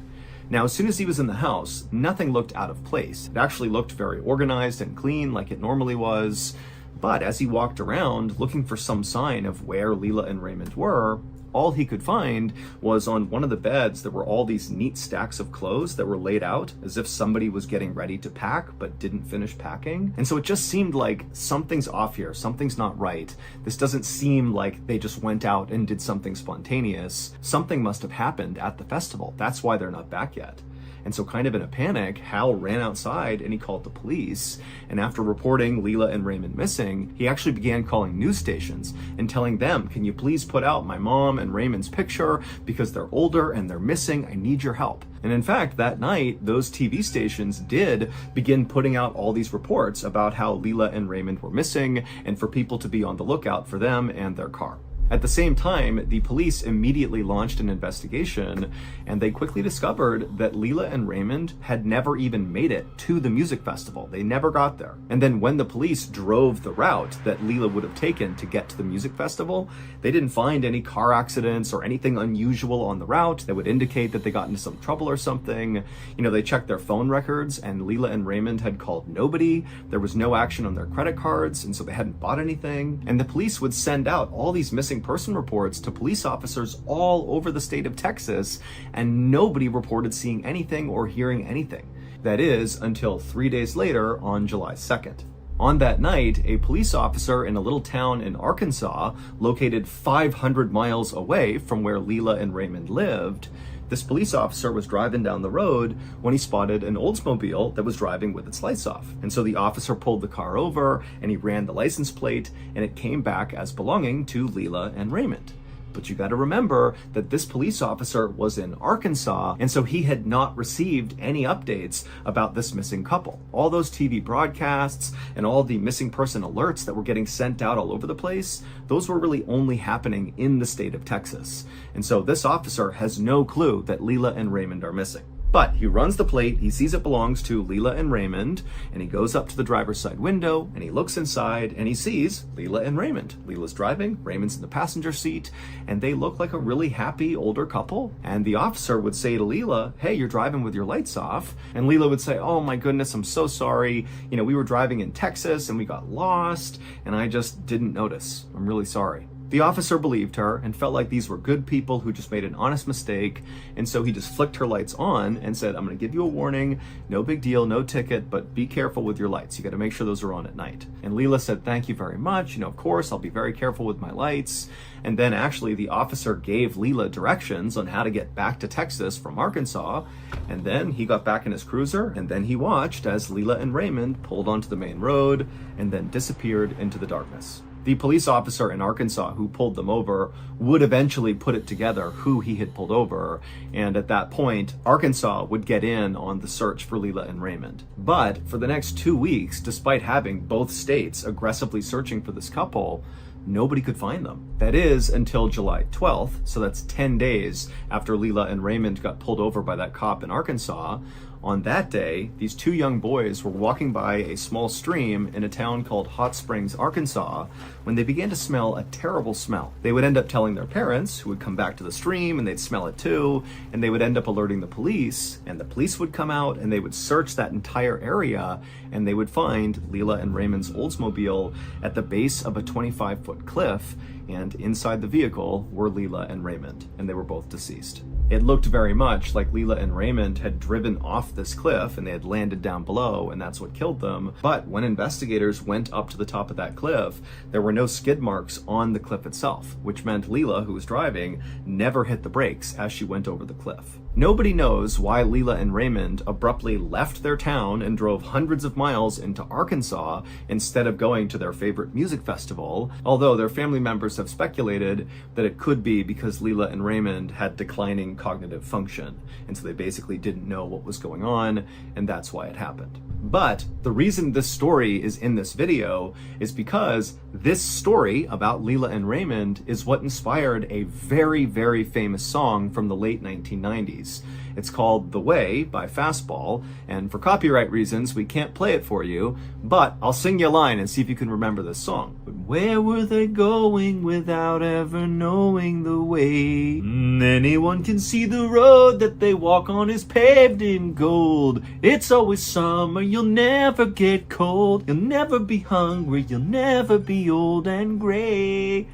Now, as soon as he was in the house, nothing looked out of place. It actually looked very organized and clean like it normally was. But as he walked around looking for some sign of where Leila and Raymond were, all he could find was on one of the beds, there were all these neat stacks of clothes that were laid out as if somebody was getting ready to pack but didn't finish packing. And so it just seemed like something's off here, something's not right. This doesn't seem like they just went out and did something spontaneous. Something must have happened at the festival. That's why they're not back yet. And so kind of in a panic, Hal ran outside and he called the police. And after reporting Leela and Raymond missing, he actually began calling news stations and telling them, can you please put out my mom and Raymond's picture because they're older and they're missing, I need your help. And in fact, that night, those TV stations did begin putting out all these reports about how Leela and Raymond were missing and for people to be on the lookout for them and their car. At the same time, the police immediately launched an investigation, and they quickly discovered that Leela and Raymond had never even made it to the music festival. They never got there. And then when the police drove the route that Leela would have taken to get to the music festival, they didn't find any car accidents or anything unusual on the route that would indicate that they got into some trouble or something. They checked their phone records, and Leela and Raymond had called nobody. There was no action on their credit cards, and so they hadn't bought anything. And the police would send out all these missing person reports to police officers all over the state of Texas, and nobody reported seeing anything or hearing anything. That is, until 3 days later on July 2nd. On that night, a police officer in a little town in Arkansas, located 500 miles away from where Leela and Raymond lived, this police officer was driving down the road when he spotted an Oldsmobile that was driving with its lights off. And so the officer pulled the car over and he ran the license plate, and it came back as belonging to Leela and Raymond. But you got to remember that this police officer was in Arkansas, and so he had not received any updates about this missing couple. All those TV broadcasts and all the missing person alerts that were getting sent out all over the place, those were really only happening in the state of Texas. And so this officer has no clue that Leela and Raymond are missing. But he runs the plate, he sees it belongs to Leela and Raymond, and he goes up to the driver's side window, and he looks inside, and he sees Leela and Raymond. Leela's driving, Raymond's in the passenger seat, and they look like a really happy older couple. And the officer would say to Leela, hey, you're driving with your lights off. And Leela would say, oh my goodness, I'm so sorry. We were driving in Texas, and we got lost, and I just didn't notice. I'm really sorry. The officer believed her and felt like these were good people who just made an honest mistake, and so he just flicked her lights on and said, I'm going to give you a warning, no big deal, no ticket, but be careful with your lights. You got to make sure those are on at night. And Leela said, thank you very much, of course, I'll be very careful with my lights. And then actually the officer gave Leela directions on how to get back to Texas from Arkansas, and then he got back in his cruiser, and then he watched as Leela and Raymond pulled onto the main road and then disappeared into the darkness. The police officer in Arkansas who pulled them over would eventually put it together who he had pulled over, and at that point, Arkansas would get in on the search for Leela and Raymond. But for the next 2 weeks, despite having both states aggressively searching for this couple, nobody could find them. That is until July 12th, so that's 10 days after Leela and Raymond got pulled over by that cop in Arkansas. On that day, these two young boys were walking by a small stream in a town called Hot Springs, Arkansas, when they began to smell a terrible smell. They would end up telling their parents, who would come back to the stream and they'd smell it too, and they would end up alerting the police, and the police would come out and they would search that entire area, and they would find Leela and Raymond's Oldsmobile at the base of a 25-foot cliff, and inside the vehicle were Leela and Raymond, and they were both deceased. It looked very much like Leela and Raymond had driven off this cliff and they had landed down below, and that's what killed them. But when investigators went up to the top of that cliff, there were no skid marks on the cliff itself, which meant Leela, who was driving, never hit the brakes as she went over the cliff. Nobody knows why Leela and Raymond abruptly left their town and drove hundreds of miles into Arkansas instead of going to their favorite music festival, although their family members have speculated that it could be because Leela and Raymond had declining cognitive function, and so they basically didn't know what was going on, and that's why it happened. But the reason this story is in this video is because this story about Leela and Raymond is what inspired a very, very famous song from the late 1990s. It's called The Way by Fastball, and for copyright reasons, we can't play it for you, but I'll sing you a line and see if you can remember this song. But where were they going without ever knowing the way? Anyone can see the road that they walk on is paved in gold. It's always summer, you'll never get cold. You'll never be hungry, you'll never be old and gray.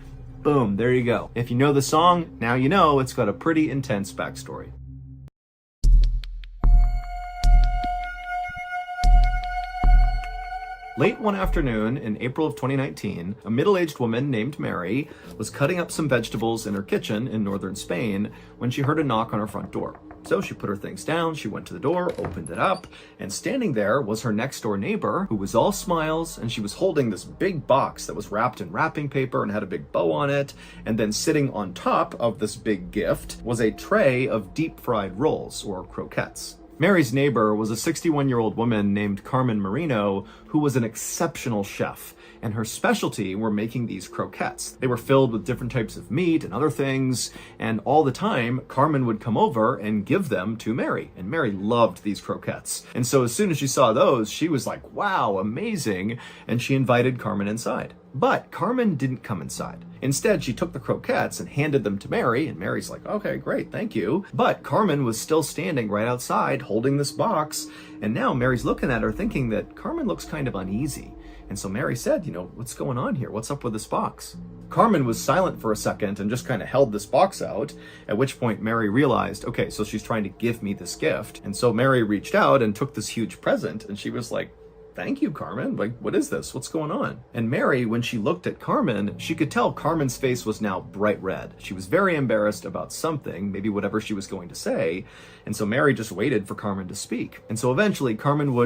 Boom, there you go. If you know the song, now you know it's got a pretty intense backstory. Late one afternoon in April of 2019, a middle-aged woman named Mary was cutting up some vegetables in her kitchen in northern Spain when she heard a knock on her front door. So she put her things down, she went to the door, opened it up, and standing there was her next door neighbor, who was all smiles, and she was holding this big box that was wrapped in wrapping paper and had a big bow on it, and then sitting on top of this big gift was a tray of deep-fried rolls, or croquettes. Mary's neighbor was a 61-year-old woman named Carmen Marino, who was an exceptional chef, and her specialty were making these croquettes. They were filled with different types of meat and other things, and all the time, Carmen would come over and give them to Mary, and Mary loved these croquettes. And so as soon as she saw those, she was like, wow, amazing, and she invited Carmen inside. But Carmen didn't come inside. Instead, she took the croquettes and handed them to Mary, and Mary's like, okay, great, thank you. But Carmen was still standing right outside holding this box, and now Mary's looking at her thinking that Carmen looks kind of uneasy. And so Mary said, what's going on here? What's up with this box? Carmen was silent for a second and just kind of held this box out, at which point Mary realized, okay, so she's trying to give me this gift. And so Mary reached out and took this huge present, and she was like, thank you, Carmen. Like, what is this? What's going on? And Mary, when she looked at Carmen, she could tell Carmen's face was now bright red. She was very embarrassed about something, maybe whatever she was going to say. And so Mary just waited for Carmen to speak. And so eventually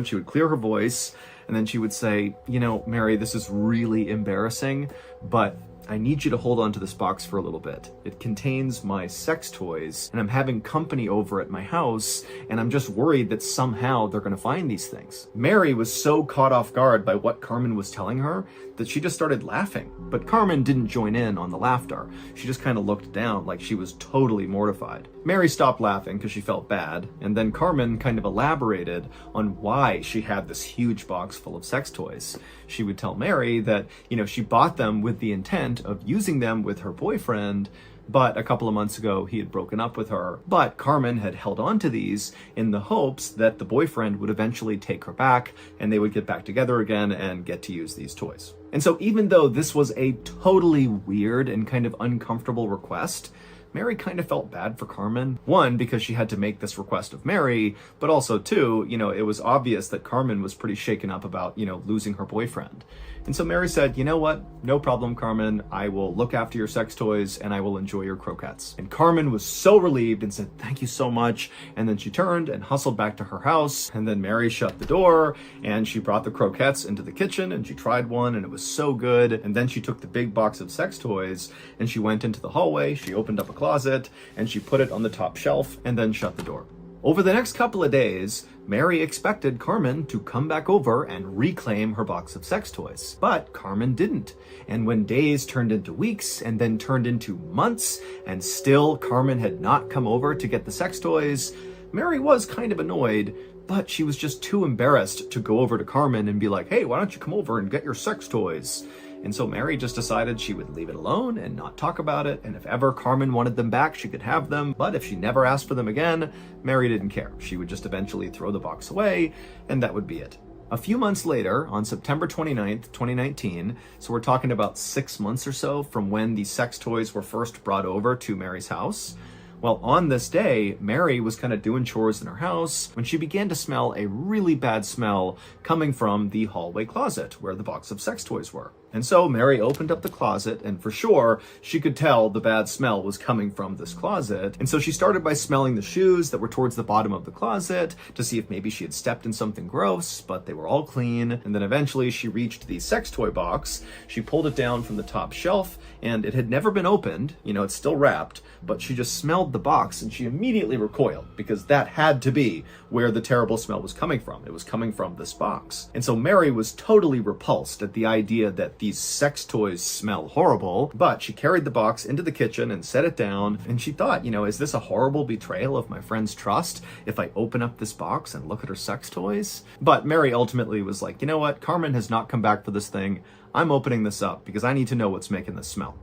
she would clear her voice, and then she would say, Mary, this is really embarrassing, but I need you to hold on to this box for a little bit. It contains my sex toys, and I'm having company over at my house, and I'm just worried that somehow they're gonna find these things. Mary was so caught off guard by what Carmen was telling her that she just started laughing. But Carmen didn't join in on the laughter. She just kind of looked down like she was totally mortified. Mary stopped laughing because she felt bad, and then Carmen kind of elaborated on why she had this huge box full of sex toys. She would tell Mary that, she bought them with the intent of using them with her boyfriend, but a couple of months ago he had broken up with her. But Carmen had held on to these in the hopes that the boyfriend would eventually take her back and they would get back together again and get to use these toys. And so even though this was a totally weird and kind of uncomfortable request, Mary kind of felt bad for Carmen. One, because she had to make this request of Mary, but also two, it was obvious that Carmen was pretty shaken up about, losing her boyfriend. And so Mary said, you know what? No problem, Carmen. I will look after your sex toys and I will enjoy your croquettes. And Carmen was so relieved and said, thank you so much. And then she turned and hustled back to her house. And then Mary shut the door and she brought the croquettes into the kitchen and she tried one and it was so good. And then she took the big box of sex toys and she went into the hallway. She opened up a closet and she put it on the top shelf and then shut the door. Over the next couple of days, Mary expected Carmen to come back over and reclaim her box of sex toys, but Carmen didn't. And when days turned into weeks and then turned into months, and still Carmen had not come over to get the sex toys, Mary was kind of annoyed, but she was just too embarrassed to go over to Carmen and be like, hey, why don't you come over and get your sex toys? And so Mary just decided she would leave it alone and not talk about it. And if ever Carmen wanted them back, she could have them. But if she never asked for them again, Mary didn't care. She would just eventually throw the box away, and that would be it. A few months later, on September 29th, 2019, so we're talking about 6 months or so from when the sex toys were first brought over to Mary's house, well, on this day, Mary was kind of doing chores in her house when she began to smell a really bad smell coming from the hallway closet where the box of sex toys were. And so Mary opened up the closet, and for sure, she could tell the bad smell was coming from this closet. And so she started by smelling the shoes that were towards the bottom of the closet to see if maybe she had stepped in something gross, but they were all clean. And then eventually she reached the sex toy box. She pulled it down from the top shelf, and it had never been opened. It's still wrapped, but she just smelled the box and she immediately recoiled because that had to be where the terrible smell was coming from. It was coming from this box. And so Mary was totally repulsed at the idea that these sex toys smell horrible, but she carried the box into the kitchen and set it down, and she thought, is this a horrible betrayal of my friend's trust if I open up this box and look at her sex toys? But Mary ultimately was like, you know what? Carmen has not come back for this thing. I'm opening this up because I need to know what's making this smell.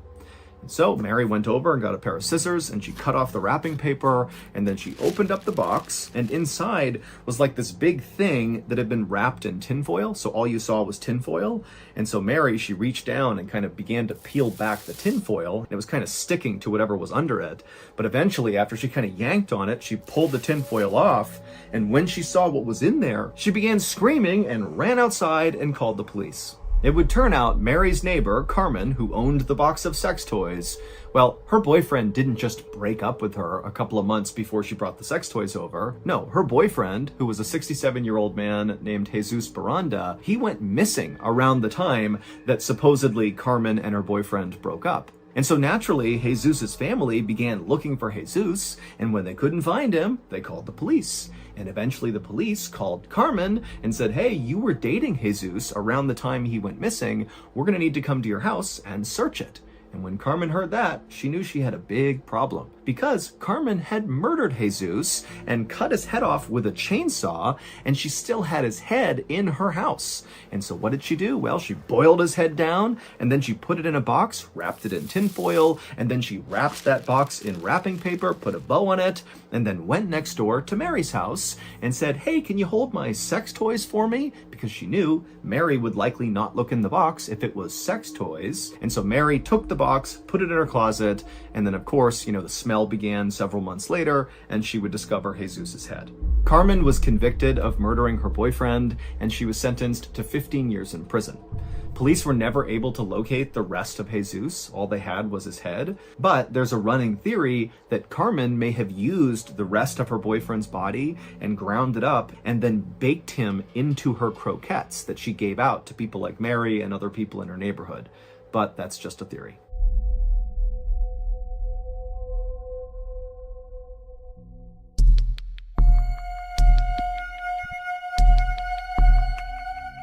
So Mary went over and got a pair of scissors and she cut off the wrapping paper, and then she opened up the box, and inside was like this big thing that had been wrapped in tinfoil. So all you saw was tinfoil. And so Mary, she reached down and kind of began to peel back the tinfoil. It was kind of sticking to whatever was under it. But eventually, after she kind of yanked on it, she pulled the tinfoil off. And when she saw what was in there, she began screaming and ran outside and called the police. It would turn out Mary's neighbor, Carmen, who owned the box of sex toys, well, her boyfriend didn't just break up with her a couple of months before she brought the sex toys over. No, her boyfriend, who was a 67-year-old man named Jesus Baranda, he went missing around the time that supposedly Carmen and her boyfriend broke up. And so naturally, Jesus's family began looking for Jesus, and when they couldn't find him, they called the police. And eventually the police called Carmen and said, hey, you were dating Jesus around the time he went missing. We're going to need to come to your house and search it. And when Carmen heard that, she knew she had a big problem, because Carmen had murdered Jesus and cut his head off with a chainsaw, and she still had his head in her house. And so what did she do? Well, she boiled his head down, and then she put it in a box, wrapped it in tinfoil, and then she wrapped that box in wrapping paper, put a bow on it, and then went next door to Mary's house and said, hey, can you hold my sex toys for me? Because she knew Mary would likely not look in the box if it was sex toys. And so Mary took the box, put it in her closet, and then of course, the smell began several months later, and she would discover Jesus's head. Carmen was convicted of murdering her boyfriend, and she was sentenced to 15 years in prison. Police were never able to locate the rest of Jesus. All they had was his head. But there's a running theory that Carmen may have used the rest of her boyfriend's body and ground it up and then baked him into her croquettes that she gave out to people like Mary and other people in her neighborhood. But that's just a theory.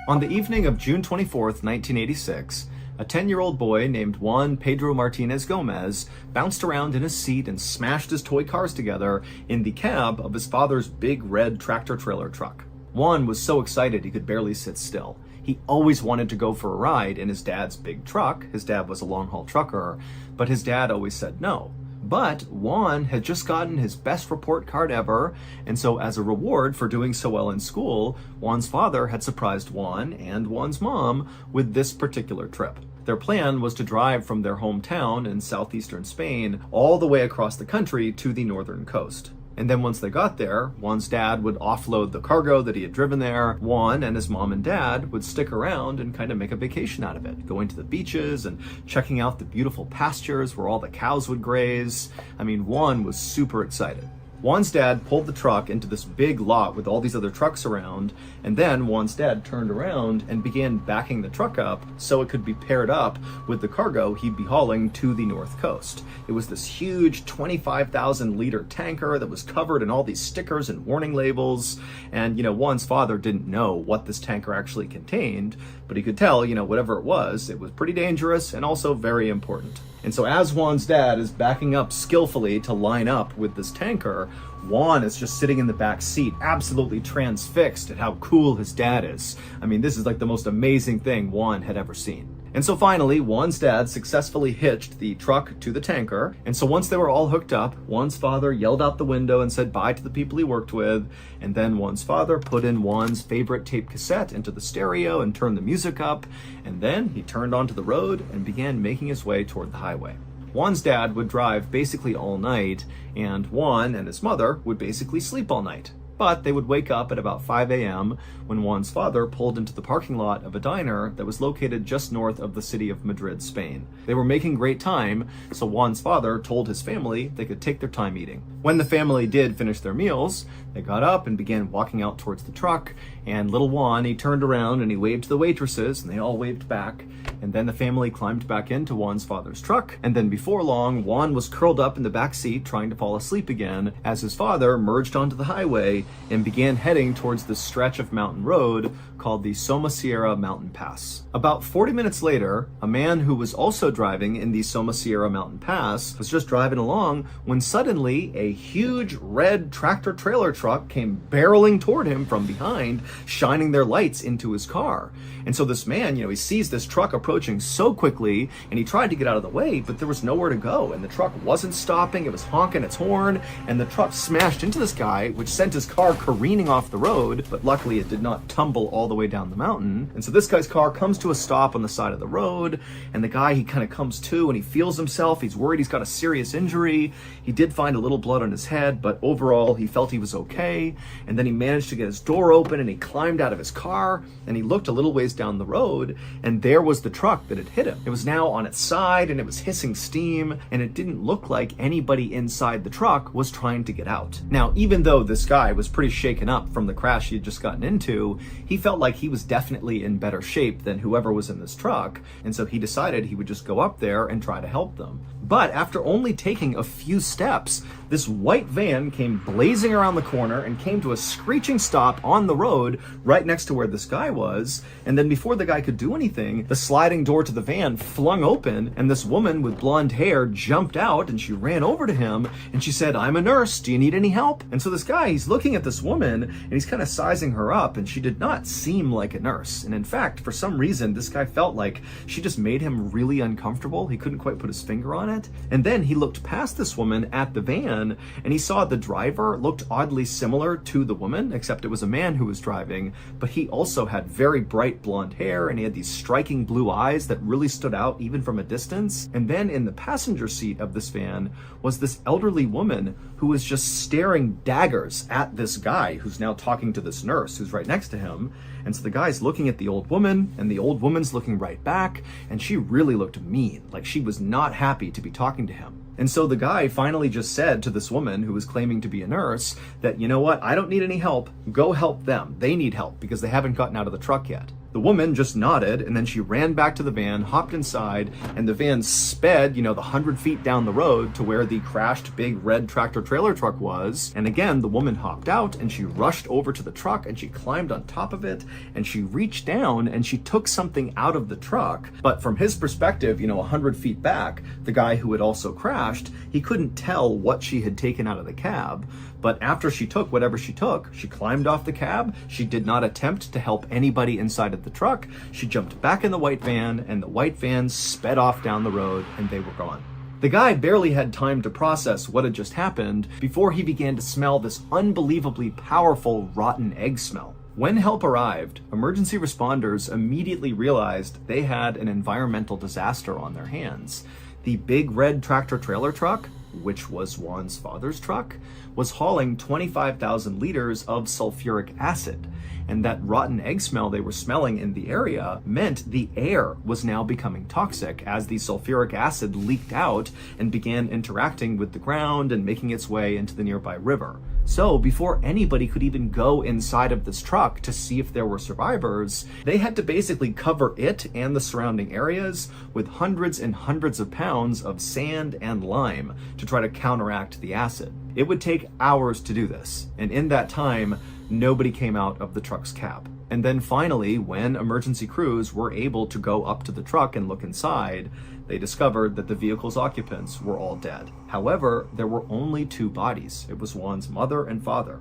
On the evening of June 24th, 1986, a 10-year-old boy named Juan Pedro Martinez Gomez bounced around in his seat and smashed his toy cars together in the cab of his father's big red tractor-trailer truck. Juan was so excited he could barely sit still. He always wanted to go for a ride in his dad's big truck. His dad was a long-haul trucker, but his dad always said no. But Juan had just gotten his best report card ever, and so as a reward for doing so well in school, Juan's father had surprised Juan and Juan's mom with this particular trip. Their plan was to drive from their hometown in southeastern Spain all the way across the country to the northern coast. And then once they got there, Juan's dad would offload the cargo that he had driven there. Juan and his mom and dad would stick around and kind of make a vacation out of it, going to the beaches and checking out the beautiful pastures where all the cows would graze. I mean, Juan was super excited. Juan's dad pulled the truck into this big lot with all these other trucks around, and then Juan's dad turned around and began backing the truck up so it could be paired up with the cargo he'd be hauling to the north coast. It was this huge 25,000-liter tanker that was covered in all these stickers and warning labels, and Juan's father didn't know what this tanker actually contained, but he could tell, whatever it was pretty dangerous and also very important. And so as Juan's dad is backing up skillfully to line up with this tanker, Juan is just sitting in the back seat, absolutely transfixed at how cool his dad is. I mean, this is like the most amazing thing Juan had ever seen. And so finally, Juan's dad successfully hitched the truck to the tanker. And so once they were all hooked up, Juan's father yelled out the window and said bye to the people he worked with. And then Juan's father put in Juan's favorite tape cassette into the stereo and turned the music up. And then he turned onto the road and began making his way toward the highway. Juan's dad would drive basically all night, and Juan and his mother would basically sleep all night. But they would wake up at about 5 a.m. when Juan's father pulled into the parking lot of a diner that was located just north of the city of Madrid, Spain. They were making great time, so Juan's father told his family they could take their time eating. When the family did finish their meals, they got up and began walking out towards the truck, and little Juan, he turned around and he waved to the waitresses, and they all waved back. And then the family climbed back into Juan's father's truck, and then before long, Juan was curled up in the back seat trying to fall asleep again as his father merged onto the highway and began heading towards the stretch of mountain road called the Somosierra Mountain Pass. About 40 minutes later, a man who was also driving in the Somosierra Mountain Pass was just driving along when suddenly a huge red tractor-trailer truck came barreling toward him from behind. shining their lights into his car. And so this man, he sees this truck approaching so quickly, and he tried to get out of the way, but there was nowhere to go. And the truck wasn't stopping. It was honking its horn, and the truck smashed into this guy, which sent his car careening off the road, but luckily it did not tumble all the way down the mountain. And so this guy's car comes to a stop on the side of the road, and the guy, he kind of comes to, and he feels himself. He's worried he's got a serious injury. He did find a little blood on his head, but overall he felt he was okay. And then he managed to get his door open, and he climbed out of his car, and he looked a little ways down the road, and there was the truck that had hit him. It was now on its side, and it was hissing steam, and it didn't look like anybody inside the truck was trying to get out. Now, even though this guy was pretty shaken up from the crash he had just gotten into, he felt like he was definitely in better shape than whoever was in this truck, and so he decided he would just go up there and try to help them. But after only taking a few steps, this white van came blazing around the corner and came to a screeching stop on the road right next to where this guy was. And then before the guy could do anything, the sliding door to the van flung open, and this woman with blonde hair jumped out, and she ran over to him, and she said, "I'm a nurse. Do you need any help?" And so this guy, he's looking at this woman, and he's kind of sizing her up, and she did not seem like a nurse. And in fact, for some reason, this guy felt like she just made him really uncomfortable. He couldn't quite put his finger on it. And then he looked past this woman at the van, and he saw the driver looked oddly similar to the woman, except it was a man who was driving, but he also had very bright blonde hair, and he had these striking blue eyes that really stood out even from a distance. And then in the passenger seat of this van was this elderly woman who was just staring daggers at this guy who's now talking to this nurse who's right next to him. And so the guy's looking at the old woman, and the old woman's looking right back, and she really looked mean, like she was not happy to be talking to him. And so the guy finally just said to this woman who was claiming to be a nurse that, "You know what, I don't need any help. Go help them. They need help because they haven't gotten out of the truck yet." The woman just nodded, and then she ran back to the van, hopped inside, and the van sped, the 100 feet down the road to where the crashed big red tractor trailer truck was. And again, the woman hopped out, and she rushed over to the truck, and she climbed on top of it, and she reached down, and she took something out of the truck. But from his perspective, 100 feet back, the guy who had also crashed, he couldn't tell what she had taken out of the cab. But after she took whatever she took, she climbed off the cab. She did not attempt to help anybody inside of the truck. She jumped back in the white van, and the white van sped off down the road, and they were gone. The guy barely had time to process what had just happened before he began to smell this unbelievably powerful rotten egg smell. When help arrived, emergency responders immediately realized they had an environmental disaster on their hands. The big red tractor trailer truck, which was Juan's father's truck, was hauling 25,000 liters of sulfuric acid. And that rotten egg smell they were smelling in the area meant the air was now becoming toxic as the sulfuric acid leaked out and began interacting with the ground and making its way into the nearby river. So before anybody could even go inside of this truck to see if there were survivors, they had to basically cover it and the surrounding areas with hundreds and hundreds of pounds of sand and lime to try to counteract the acid. It would take hours to do this, and in that time, nobody came out of the truck's cab. And then finally, when emergency crews were able to go up to the truck and look inside, they discovered that the vehicle's occupants were all dead. However, there were only two bodies. It was Juan's mother and father.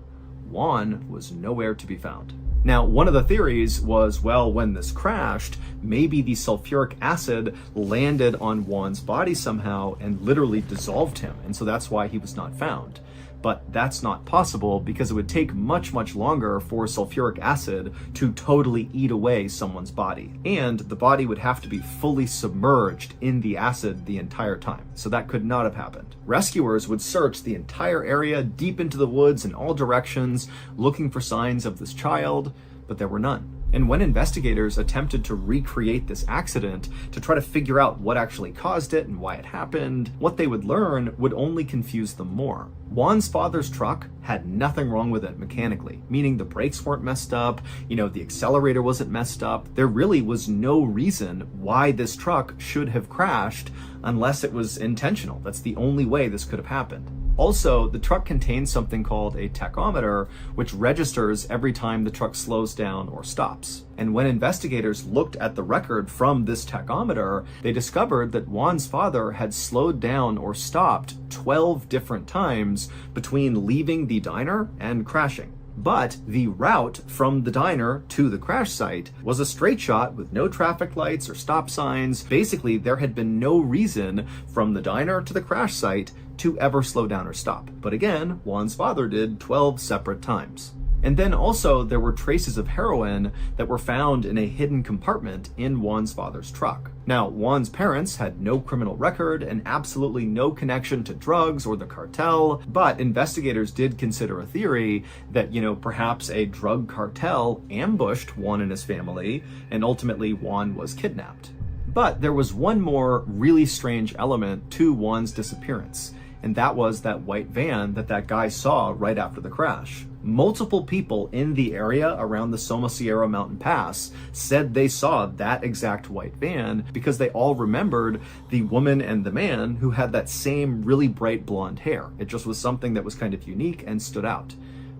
Juan was nowhere to be found. Now, one of the theories was, well, when this crashed, maybe the sulfuric acid landed on Juan's body somehow and literally dissolved him, and so that's why he was not found. But that's not possible because it would take much, much longer for sulfuric acid to totally eat away someone's body. And the body would have to be fully submerged in the acid the entire time. So that could not have happened. Rescuers would search the entire area deep into the woods in all directions, looking for signs of this child, but there were none. And when investigators attempted to recreate this accident to try to figure out what actually caused it and why it happened, what they would learn would only confuse them more. Juan's father's truck had nothing wrong with it mechanically, meaning the brakes weren't messed up, the accelerator wasn't messed up. There really was no reason why this truck should have crashed unless it was intentional. That's the only way this could have happened. Also, the truck contains something called a tachometer, which registers every time the truck slows down or stops. And when investigators looked at the record from this tachometer, they discovered that Juan's father had slowed down or stopped 12 different times between leaving the diner and crashing. But the route from the diner to the crash site was a straight shot with no traffic lights or stop signs. Basically, there had been no reason from the diner to the crash site to ever slow down or stop. But again, Juan's father did 12 separate times. And then also there were traces of heroin that were found in a hidden compartment in Juan's father's truck. Now, Juan's parents had no criminal record and absolutely no connection to drugs or the cartel, but investigators did consider a theory that, perhaps a drug cartel ambushed Juan and his family, and ultimately Juan was kidnapped. But there was one more really strange element to Juan's disappearance, and that was that white van that guy saw right after the crash. Multiple people in the area around the Somosierra Mountain Pass said they saw that exact white van because they all remembered the woman and the man who had that same really bright blonde hair. It just was something that was kind of unique and stood out.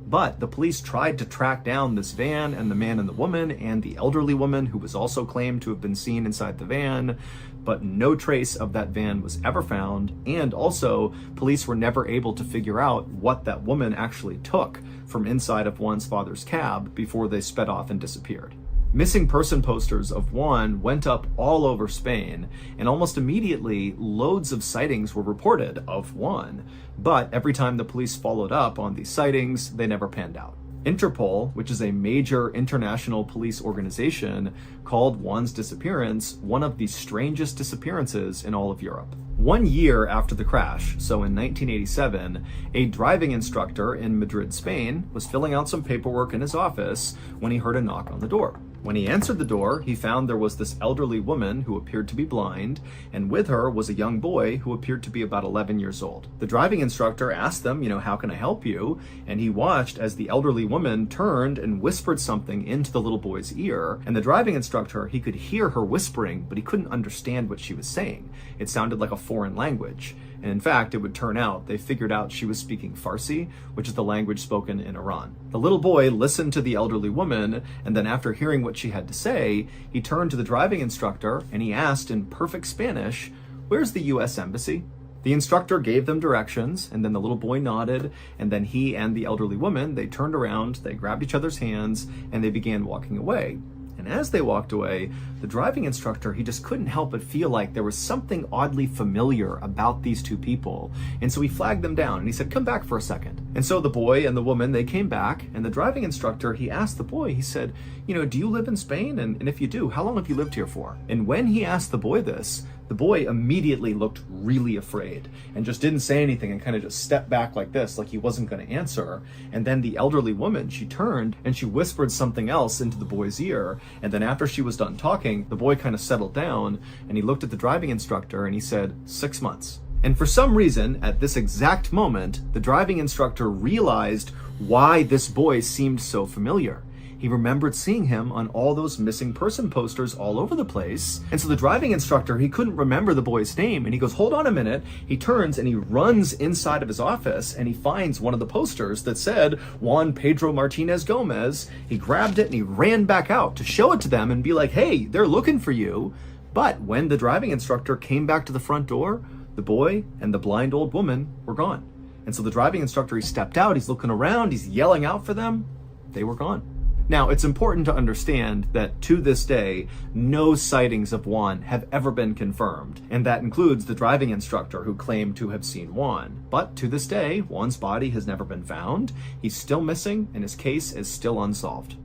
But the police tried to track down this van and the man and the woman and the elderly woman who was also claimed to have been seen inside the van, but no trace of that van was ever found. And also, police were never able to figure out what that woman actually took from inside of Juan's father's cab before they sped off and disappeared. Missing person posters of Juan went up all over Spain, and almost immediately loads of sightings were reported of Juan. But every time the police followed up on these sightings, they never panned out. Interpol, which is a major international police organization, called Juan's disappearance one of the strangest disappearances in all of Europe. 1 year after the crash, so in 1987, a driving instructor in Madrid, Spain, was filling out some paperwork in his office when he heard a knock on the door. When he answered the door, he found there was this elderly woman who appeared to be blind, and with her was a young boy who appeared to be about 11 years old. The driving instructor asked them, how can I help you? And he watched as the elderly woman turned and whispered something into the little boy's ear. And the driving instructor, he could hear her whispering, but he couldn't understand what she was saying. It sounded like a foreign language. And in fact, it would turn out they figured out she was speaking Farsi, which is the language spoken in Iran. The little boy listened to the elderly woman, and then after hearing what she had to say, he turned to the driving instructor and he asked in perfect Spanish, "Where's the US Embassy?" The instructor gave them directions, and then the little boy nodded, and then he and the elderly woman, they turned around, they grabbed each other's hands, and they began walking away. And as they walked away, the driving instructor, he just couldn't help but feel like there was something oddly familiar about these two people. And so he flagged them down and he said, "Come back for a second." And so the boy and the woman, they came back, and the driving instructor, he asked the boy, he said, "Do you live in Spain? And if you do, how long have you lived here for?" And when he asked the boy this, the boy immediately looked really afraid and just didn't say anything and kind of just stepped back like this, like he wasn't going to answer. And then the elderly woman, she turned and she whispered something else into the boy's ear. And then after she was done talking, the boy kind of settled down and he looked at the driving instructor and he said, 6 months. And for some reason, at this exact moment, the driving instructor realized why this boy seemed so familiar. He remembered seeing him on all those missing person posters all over the place. And so the driving instructor, he couldn't remember the boy's name. And he goes, "Hold on a minute." He turns and he runs inside of his office and he finds one of the posters that said Juan Pedro Martinez Gomez. He grabbed it and he ran back out to show it to them and be like, "Hey, they're looking for you." But when the driving instructor came back to the front door, the boy and the blind old woman were gone. And so the driving instructor, he stepped out, he's looking around, he's yelling out for them. They were gone. Now, it's important to understand that to this day, no sightings of Juan have ever been confirmed, and that includes the driving instructor who claimed to have seen Juan. But to this day, Juan's body has never been found, he's still missing, and his case is still unsolved.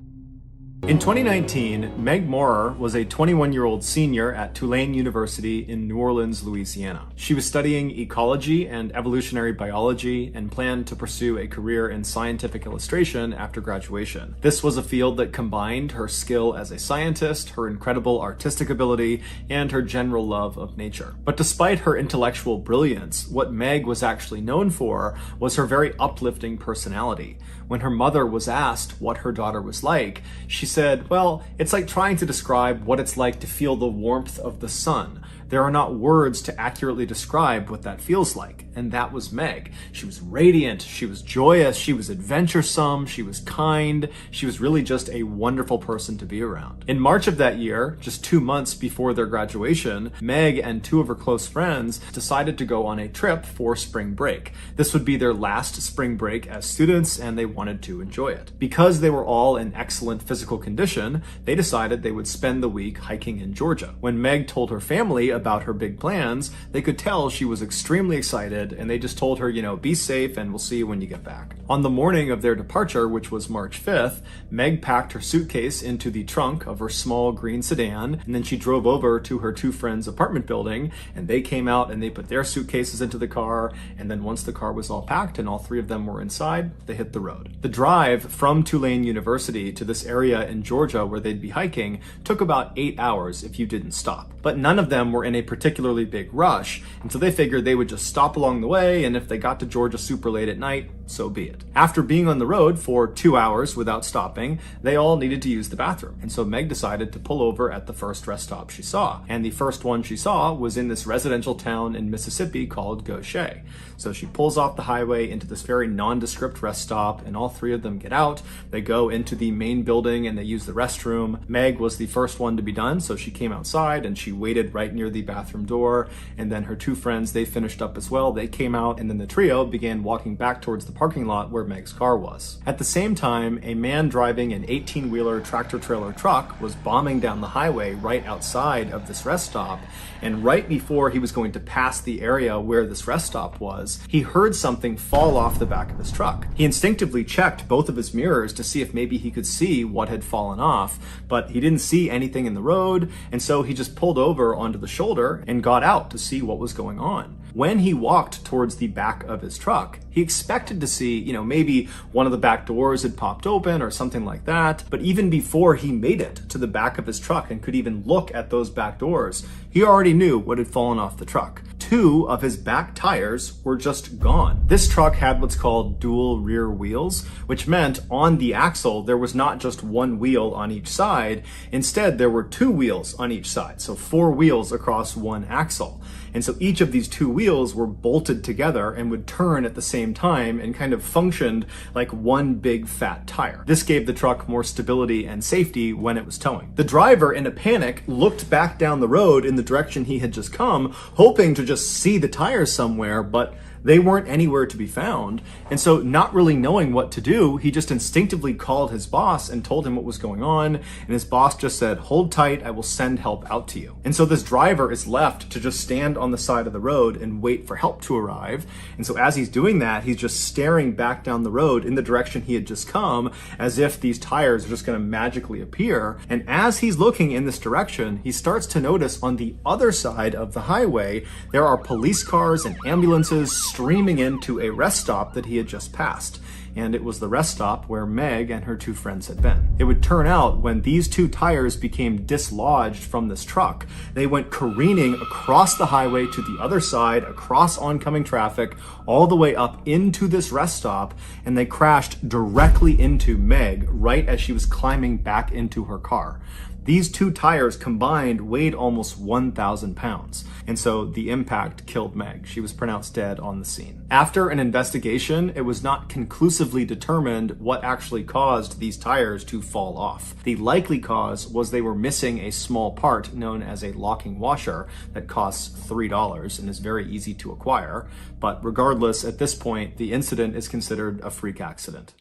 In 2019, Meg Moorer was a 21-year-old senior at Tulane University in New Orleans, Louisiana. She was studying ecology and evolutionary biology and planned to pursue a career in scientific illustration after graduation. This was a field that combined her skill as a scientist, her incredible artistic ability, and her general love of nature. But despite her intellectual brilliance, what Meg was actually known for was her very uplifting personality. When her mother was asked what her daughter was like, she said, "Well, it's like trying to describe what it's like to feel the warmth of the sun. There are not words to accurately describe what that feels like, and that was Meg. She was radiant, she was joyous, she was adventuresome, she was kind, she was really just a wonderful person to be around. In March of that year, just 2 months before their graduation, Meg and 2 of her close friends decided to go on a trip for spring break. This would be their last spring break as students, and they wanted to enjoy it. Because they were all in excellent physical condition, they decided they would spend the week hiking in Georgia. When Meg told her family about her big plans, they could tell she was extremely excited, and they just told her, be safe and we'll see you when you get back. On the morning of their departure, which was March 5th, Meg packed her suitcase into the trunk of her small green sedan, and then she drove over to her 2 friends' apartment building, and they came out and they put their suitcases into the car, and then once the car was all packed and all 3 of them were inside, they hit the road. The drive from Tulane University to this area in Georgia where they'd be hiking took about 8 hours if you didn't stop. But none of them were in a particularly big rush, and so they figured they would just stop along the way, and if they got to Georgia super late at night, so be it. After being on the road for 2 hours without stopping, they all needed to use the bathroom, and so Meg decided to pull over at the first rest stop she saw. And the first one she saw was in this residential town in Mississippi called Gaucher. So she pulls off the highway into this very nondescript rest stop, and all 3 of them get out. They go into the main building and they use the restroom. Meg was the first one to be done, so she came outside and she waited right near the bathroom door, and then her 2 friends, they finished up as well. They came out, and then the trio began walking back towards the parking lot where Meg's car was. At the same time, a man driving an 18-wheeler tractor-trailer truck was bombing down the highway right outside of this rest stop, and right before he was going to pass the area where this rest stop was, he heard something fall off the back of his truck. He instinctively checked both of his mirrors to see if maybe he could see what had fallen off, but he didn't see anything in the road, and so he just pulled over onto the shoulder and got out to see what was going on. When he walked towards the back of his truck, he expected to see, maybe one of the back doors had popped open or something like that. But even before he made it to the back of his truck and could even look at those back doors, he already knew what had fallen off the truck. 2 of his back tires were just gone. This truck had what's called dual rear wheels, which meant on the axle, there was not just 1 wheel on each side. Instead, there were 2 wheels on each side. So 4 wheels across 1 axle. And so each of these 2 wheels were bolted together and would turn at the same time and kind of functioned like one big fat tire. This gave the truck more stability and safety when it was towing. The driver, in a panic, looked back down the road in the direction he had just come, hoping to just see the tires somewhere, but they weren't anywhere to be found. And so, not really knowing what to do, he just instinctively called his boss and told him what was going on. And his boss just said, "Hold tight, I will send help out to you." And so this driver is left to just stand on the side of the road and wait for help to arrive. And so as he's doing that, he's just staring back down the road in the direction he had just come, as if these tires are just going to magically appear. And as he's looking in this direction, he starts to notice on the other side of the highway, there are police cars and ambulances streaming into a rest stop that he had just passed. And it was the rest stop where Meg and her 2 friends had been. It would turn out when these 2 tires became dislodged from this truck, they went careening across the highway to the other side, across oncoming traffic, all the way up into this rest stop, and they crashed directly into Meg right as she was climbing back into her car. These 2 tires combined weighed almost 1,000 pounds, and so the impact killed Meg. She was pronounced dead on the scene. After an investigation, it was not conclusively determined what actually caused these tires to fall off. The likely cause was they were missing a small part known as a locking washer that costs $3 and is very easy to acquire. But regardless, at this point, the incident is considered a freak accident.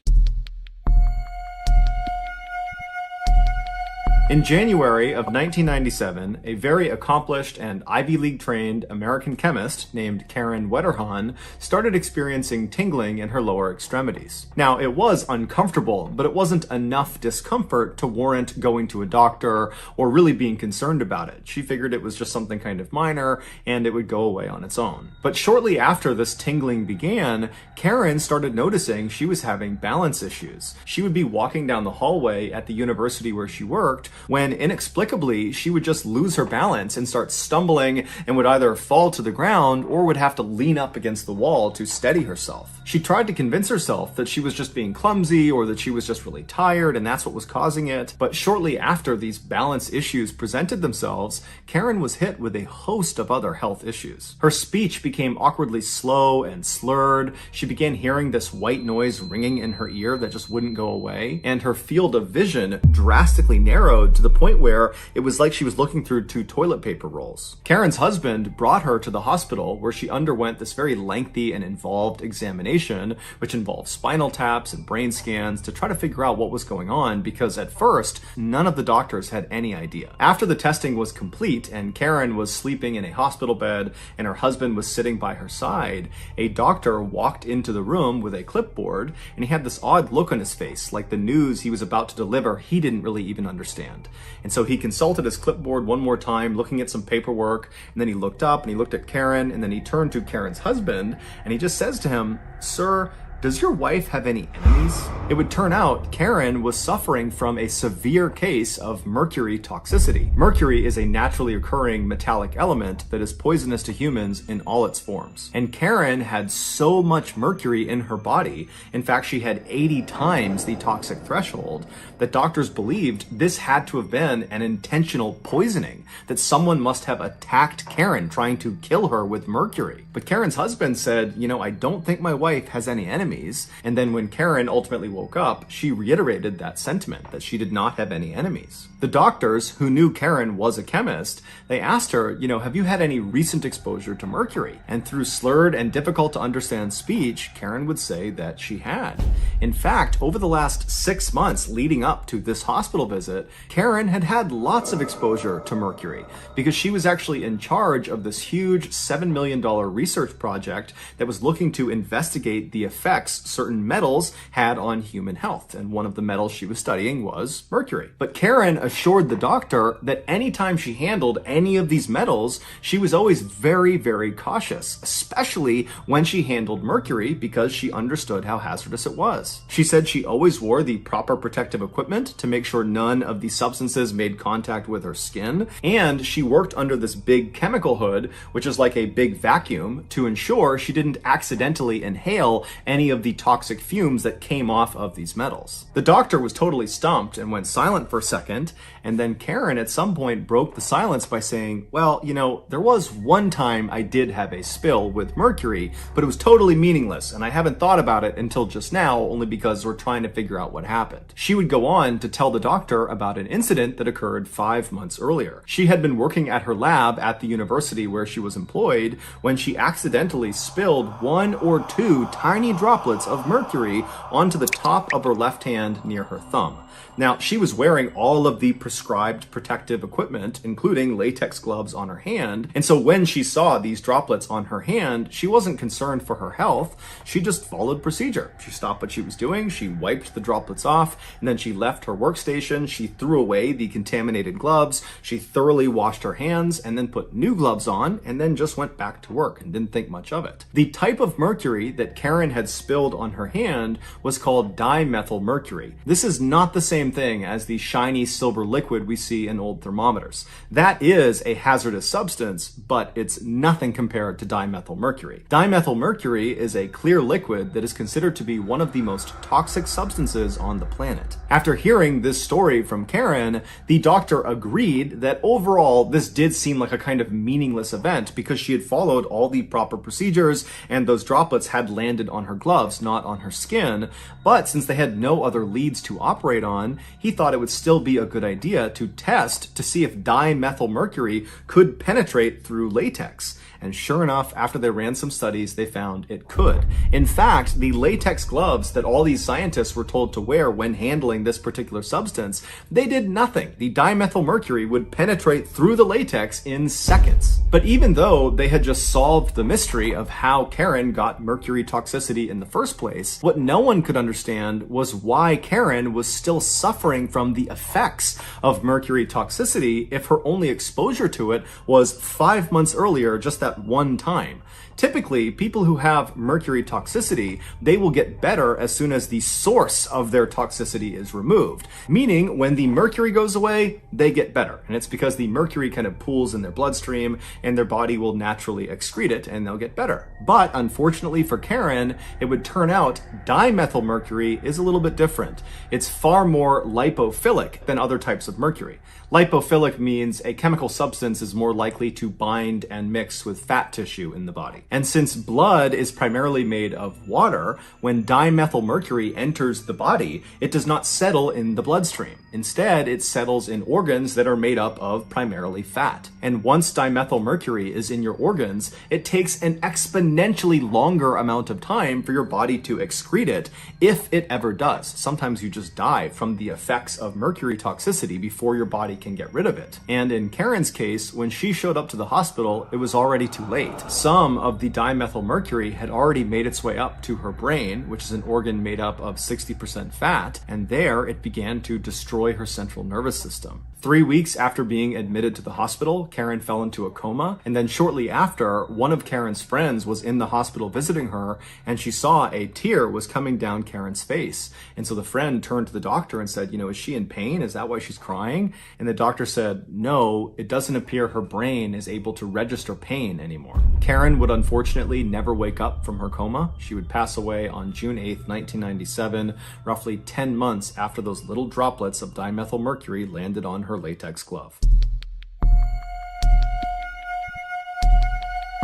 In January of 1997, a very accomplished and Ivy League trained American chemist named Karen Wetterhahn started experiencing tingling in her lower extremities. Now, it was uncomfortable, but it wasn't enough discomfort to warrant going to a doctor or really being concerned about it. She figured it was just something kind of minor and it would go away on its own. But shortly after this tingling began, Karen started noticing she was having balance issues. She would be walking down the hallway at the university where she worked when inexplicably she would just lose her balance and start stumbling and would either fall to the ground or would have to lean up against the wall to steady herself. She tried to convince herself that she was just being clumsy or that she was just really tired and that's what was causing it. But shortly after these balance issues presented themselves, Karen was hit with a host of other health issues. Her speech became awkwardly slow and slurred. She began hearing this white noise ringing in her ear that just wouldn't go away. And her field of vision drastically narrowed to the point where it was like she was looking through 2 toilet paper rolls. Karen's husband brought her to the hospital where she underwent this very lengthy and involved examination, which involved spinal taps and brain scans to try to figure out what was going on, because at first, none of the doctors had any idea. After the testing was complete and Karen was sleeping in a hospital bed and her husband was sitting by her side, a doctor walked into the room with a clipboard and he had this odd look on his face, like the news he was about to deliver he didn't really even understand. And so he consulted his clipboard one more time, looking at some paperwork, and then he looked up and he looked at Karen, and then he turned to Karen's husband and he just says to him, "Sir, does your wife have any enemies?" It would turn out Karen was suffering from a severe case of mercury toxicity. Mercury is a naturally occurring metallic element that is poisonous to humans in all its forms. And Karen had so much mercury in her body, in fact she had 80 times the toxic threshold, that doctors believed this had to have been an intentional poisoning, that someone must have attacked Karen trying to kill her with mercury. But Karen's husband said, I don't think my wife has any enemies. And then when Karen ultimately woke up, she reiterated that sentiment, that she did not have any enemies. The doctors, who knew Karen was a chemist, they asked her, have you had any recent exposure to mercury? And through slurred and difficult to understand speech, Karen would say that she had. In fact, over the last 6 months leading up to this hospital visit, Karen had had lots of exposure to mercury because she was actually in charge of this huge $7 million research project that was looking to investigate the effects certain metals had on human health. And one of the metals she was studying was mercury. But Karen assured the doctor that anytime she handled any of these metals, she was always very, very cautious, especially when she handled mercury, because she understood how hazardous it was. She said she always wore the proper protective equipment to make sure none of the substances made contact with her skin, and she worked under this big chemical hood, which is like a big vacuum, to ensure she didn't accidentally inhale any of the toxic fumes that came off of these metals. The doctor was totally stumped and went silent for a second, and then Karen at some point broke the silence by saying, well, there was one time I did have a spill with mercury, but it was totally meaningless, and I haven't thought about it until just now, only because we're trying to figure out what happened. She would go on to tell the doctor about an incident that occurred 5 months earlier. She had been working at her lab at the university where she was employed when she accidentally spilled 1 or 2 tiny droplets of mercury onto the top of her left hand near her thumb. Now, she was wearing all of the prescribed protective equipment, including latex gloves on her hand, and so when she saw these droplets on her hand, she wasn't concerned for her health. She just followed procedure. She stopped what she was doing, she wiped the droplets off, and then she left her workstation, she threw away the contaminated gloves, she thoroughly washed her hands, and then put new gloves on, and then just went back to work and didn't think much of it. The type of mercury that Karen had spilled on her hand was called dimethyl mercury. This is not the same thing as the shiny silver liquid we see in old thermometers. That is a hazardous substance, but it's nothing compared to dimethyl mercury. Dimethyl mercury is a clear liquid that is considered to be one of the most toxic substances on the planet. After hearing this story from Karen, the doctor agreed that overall this did seem like a kind of meaningless event because she had followed all the proper procedures and those droplets had landed on her gloves, not on her skin. But since they had no other leads to operate on, he thought it would still be a good idea to test to see if dimethyl mercury could penetrate through latex. And sure enough, after they ran some studies, they found it could. In fact, the latex gloves that all these scientists were told to wear when handling this particular substance, they did nothing. The dimethyl mercury would penetrate through the latex in seconds. But even though they had just solved the mystery of how Karen got mercury toxicity in the first place, what no one could understand was why Karen was still suffering from the effects of mercury toxicity if her only exposure to it was 5 months earlier, just that one time. Typically, people who have mercury toxicity, they will get better as soon as the source of their toxicity is removed. Meaning, when the mercury goes away, they get better. And it's because the mercury kind of pools in their bloodstream and their body will naturally excrete it and they'll get better. But unfortunately for Karen, it would turn out dimethylmercury is a little bit different. It's far more lipophilic than other types of mercury. Lipophilic means a chemical substance is more likely to bind and mix with fat tissue in the body. And since blood is primarily made of water, when dimethylmercury enters the body, it does not settle in the bloodstream. Instead, it settles in organs that are made up of primarily fat. And once dimethylmercury is in your organs, it takes an exponentially longer amount of time for your body to excrete it, if it ever does. Sometimes you just die from the effects of mercury toxicity before your body can get rid of it. And in Karen's case, when she showed up to the hospital, it was already too late. Some of the dimethylmercury had already made its way up to her brain, which is an organ made up of 60% fat, and there it began to destroy her central nervous system. 3 weeks after being admitted to the hospital, Karen fell into a coma, and then shortly after, one of Karen's friends was in the hospital visiting her, and she saw a tear was coming down Karen's face. And so the friend turned to the doctor and said, is she in pain? Is that why she's crying? And the doctor said, no, it doesn't appear her brain is able to register pain anymore. Karen would unfortunately never wake up from her coma. She would pass away on June 8th, 1997, roughly 10 months after those little droplets of dimethylmercury landed on her latex glove.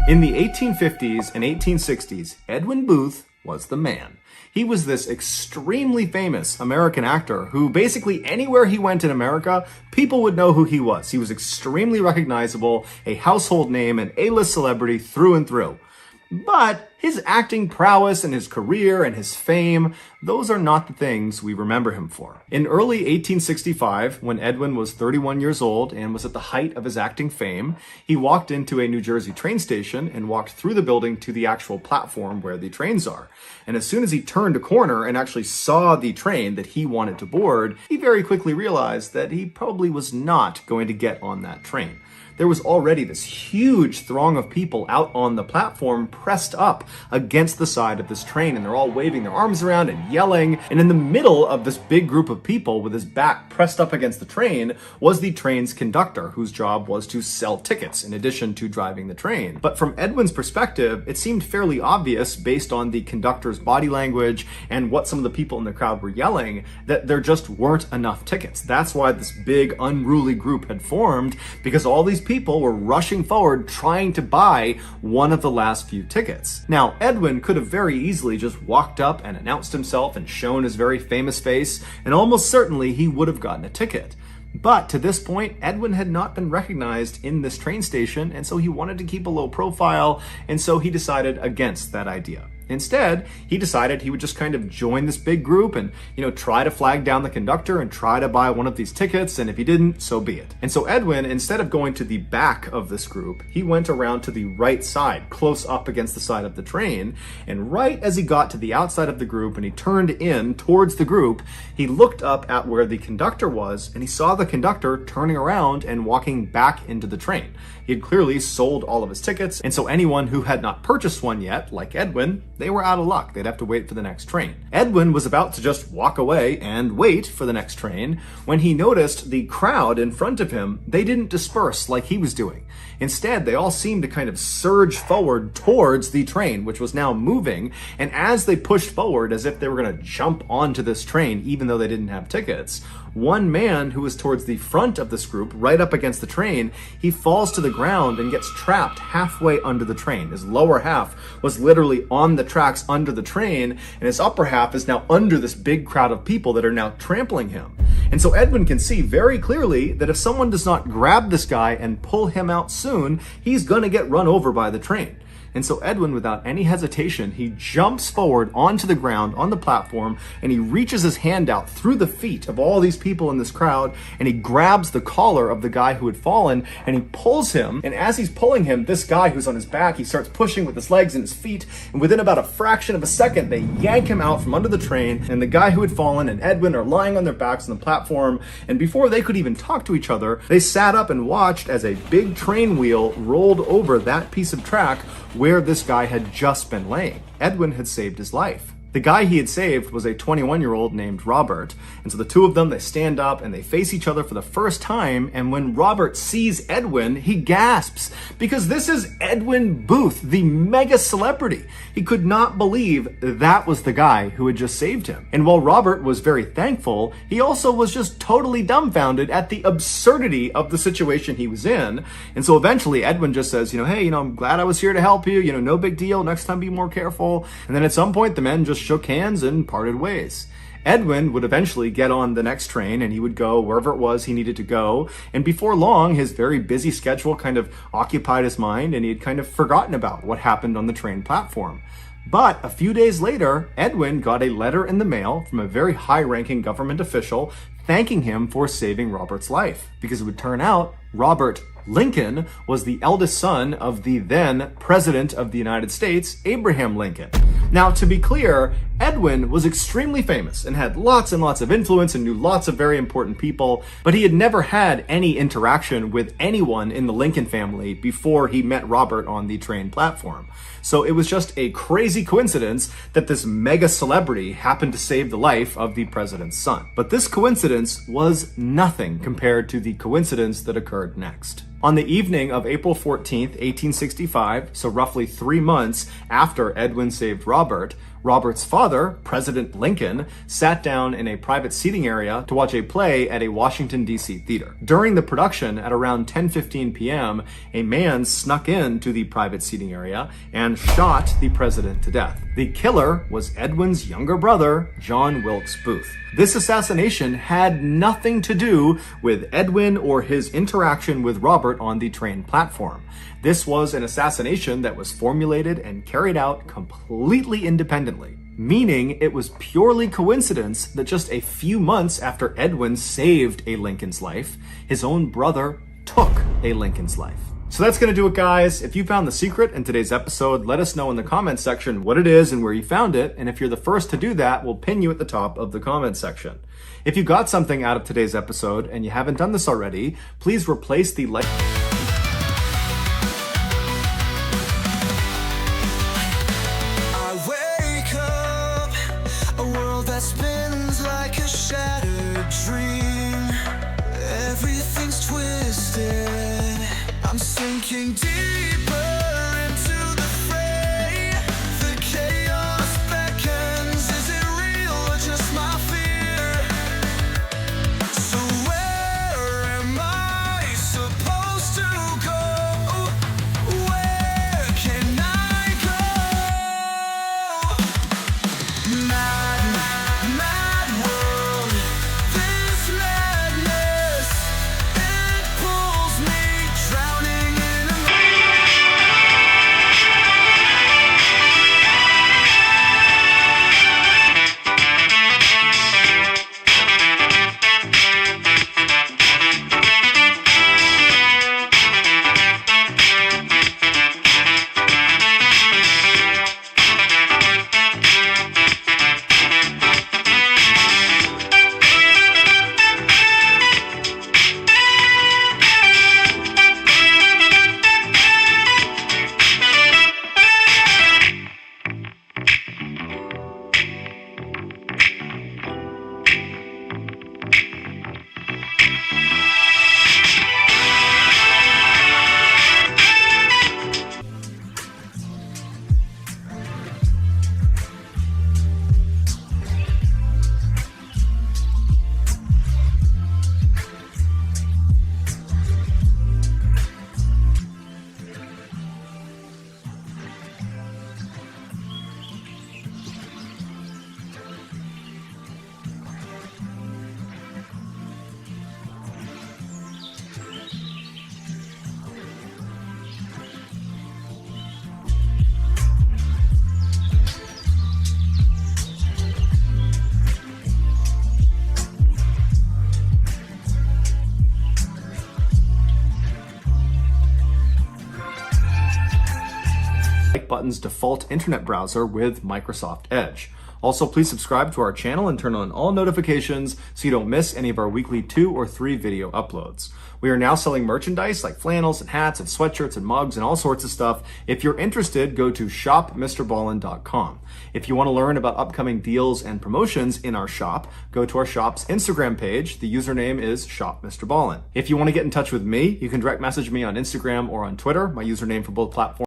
In the 1850s and 1860s, Edwin Booth was the man. He was this extremely famous American actor who basically anywhere he went in America, people would know who he was. He was extremely recognizable, a household name, an A-list celebrity through and through. But his acting prowess and his career and his fame, those are not the things we remember him for. In early 1865, when Edwin was 31 years old and was at the height of his acting fame, he walked into a New Jersey train station and walked through the building to the actual platform where the trains are. And as soon as he turned a corner and actually saw the train that he wanted to board, he very quickly realized that he probably was not going to get on that train. There was already this huge throng of people out on the platform pressed up against the side of this train, and they're all waving their arms around and yelling. And in the middle of this big group of people with his back pressed up against the train was the train's conductor, whose job was to sell tickets in addition to driving the train. But from Edwin's perspective, it seemed fairly obvious based on the conductor's body language and what some of the people in the crowd were yelling that there just weren't enough tickets. That's why this big unruly group had formed, because all these people were rushing forward trying to buy one of the last few tickets. Now, Edwin could have very easily just walked up and announced himself and shown his very famous face, and almost certainly he would have gotten a ticket. But to this point, Edwin had not been recognized in this train station, and so he wanted to keep a low profile, and so he decided against that idea. Instead, he decided he would just kind of join this big group and, try to flag down the conductor and try to buy one of these tickets, and if he didn't, so be it. And so Edwin, instead of going to the back of this group, he went around to the right side, close up against the side of the train, and right as he got to the outside of the group and he turned in towards the group, he looked up at where the conductor was, and he saw the conductor turning around and walking back into the train. He had clearly sold all of his tickets, and so anyone who had not purchased one yet, like Edwin, they were out of luck. They'd have to wait for the next train. Edwin was about to just walk away and wait for the next train when he noticed the crowd in front of him. They didn't disperse like he was doing. Instead, they all seemed to kind of surge forward towards the train, which was now moving. And as they pushed forward as if they were going to jump onto this train, even though they didn't have tickets, one man who was towards the front of this group, right up against the train, he falls to the ground and gets trapped halfway under the train. His lower half was literally on the tracks under the train, and his upper half is now under this big crowd of people that are now trampling him. And so Edwin can see very clearly that if someone does not grab this guy and pull him out soon, he's going to get run over by the train. And so Edwin, without any hesitation, he jumps forward onto the ground on the platform, and he reaches his hand out through the feet of all these people in this crowd, and he grabs the collar of the guy who had fallen, and he pulls him. And as he's pulling him, this guy who's on his back, he starts pushing with his legs and his feet, and within about a fraction of a second, they yank him out from under the train, and the guy who had fallen and Edwin are lying on their backs on the platform. And before they could even talk to each other, they sat up and watched as a big train wheel rolled over that piece of track where where this guy had just been laying. Edwin had saved his life. The guy he had saved was a 21-year-old named Robert, and so the two of them, they stand up and they face each other for the first time, and when Robert sees Edwin, he gasps, because this is Edwin Booth, the mega celebrity. He could not believe that was the guy who had just saved him. And while Robert was very thankful, he also was just totally dumbfounded at the absurdity of the situation he was in, and so eventually Edwin just says, hey, I'm glad I was here to help you, no big deal, next time be more careful. And then at some point, the men just shook hands and parted ways. Edwin would eventually get on the next train and he would go wherever it was he needed to go. And before long, his very busy schedule kind of occupied his mind and he had kind of forgotten about what happened on the train platform. But a few days later, Edwin got a letter in the mail from a very high-ranking government official thanking him for saving Robert's life. Because it would turn out Robert Lincoln was the eldest son of the then President of the United States, Abraham Lincoln. Now, to be clear, Edwin was extremely famous and had lots and lots of influence and knew lots of very important people, but he had never had any interaction with anyone in the Lincoln family before he met Robert on the train platform. So it was just a crazy coincidence that this mega celebrity happened to save the life of the president's son. But this coincidence was nothing compared to the coincidence that occurred next. On the evening of April 14th, 1865, so roughly 3 months after Edwin saved Robert, Robert's father, President Lincoln, sat down in a private seating area to watch a play at a Washington, D.C. theater. During the production, at around 10:15 p.m., a man snuck into the private seating area and shot the president to death. The killer was Edwin's younger brother, John Wilkes Booth. This assassination had nothing to do with Edwin or his interaction with Robert on the train platform. This was an assassination that was formulated and carried out completely independently, meaning it was purely coincidence that just a few months after Edwin saved a Lincoln's life, his own brother took a Lincoln's life. So that's going to do it, guys. If you found the secret in today's episode, let us know in the comments section what it is and where you found it. And if you're the first to do that, we'll pin you at the top of the comments section. If you got something out of today's episode and you haven't done this already, please replace the like. I'm sinking deeper into the fray. The chaos beckons. Is it real or just my fear? So where am I supposed to go? Where can I go? Mad, mad world. This madness, it pulls me, drowning in a Button's default internet browser with Microsoft Edge. Also, please subscribe to our channel and turn on all notifications so you don't miss any of our weekly 2 or 3 video uploads. We are now selling merchandise like flannels and hats and sweatshirts and mugs and all sorts of stuff. If you're interested, go to shopmrballen.com. If you want to learn about upcoming deals and promotions in our shop, go to our shop's Instagram page. The username is shopmrballen. If you want to get in touch with me, you can direct message me on Instagram or on Twitter. My username for both platforms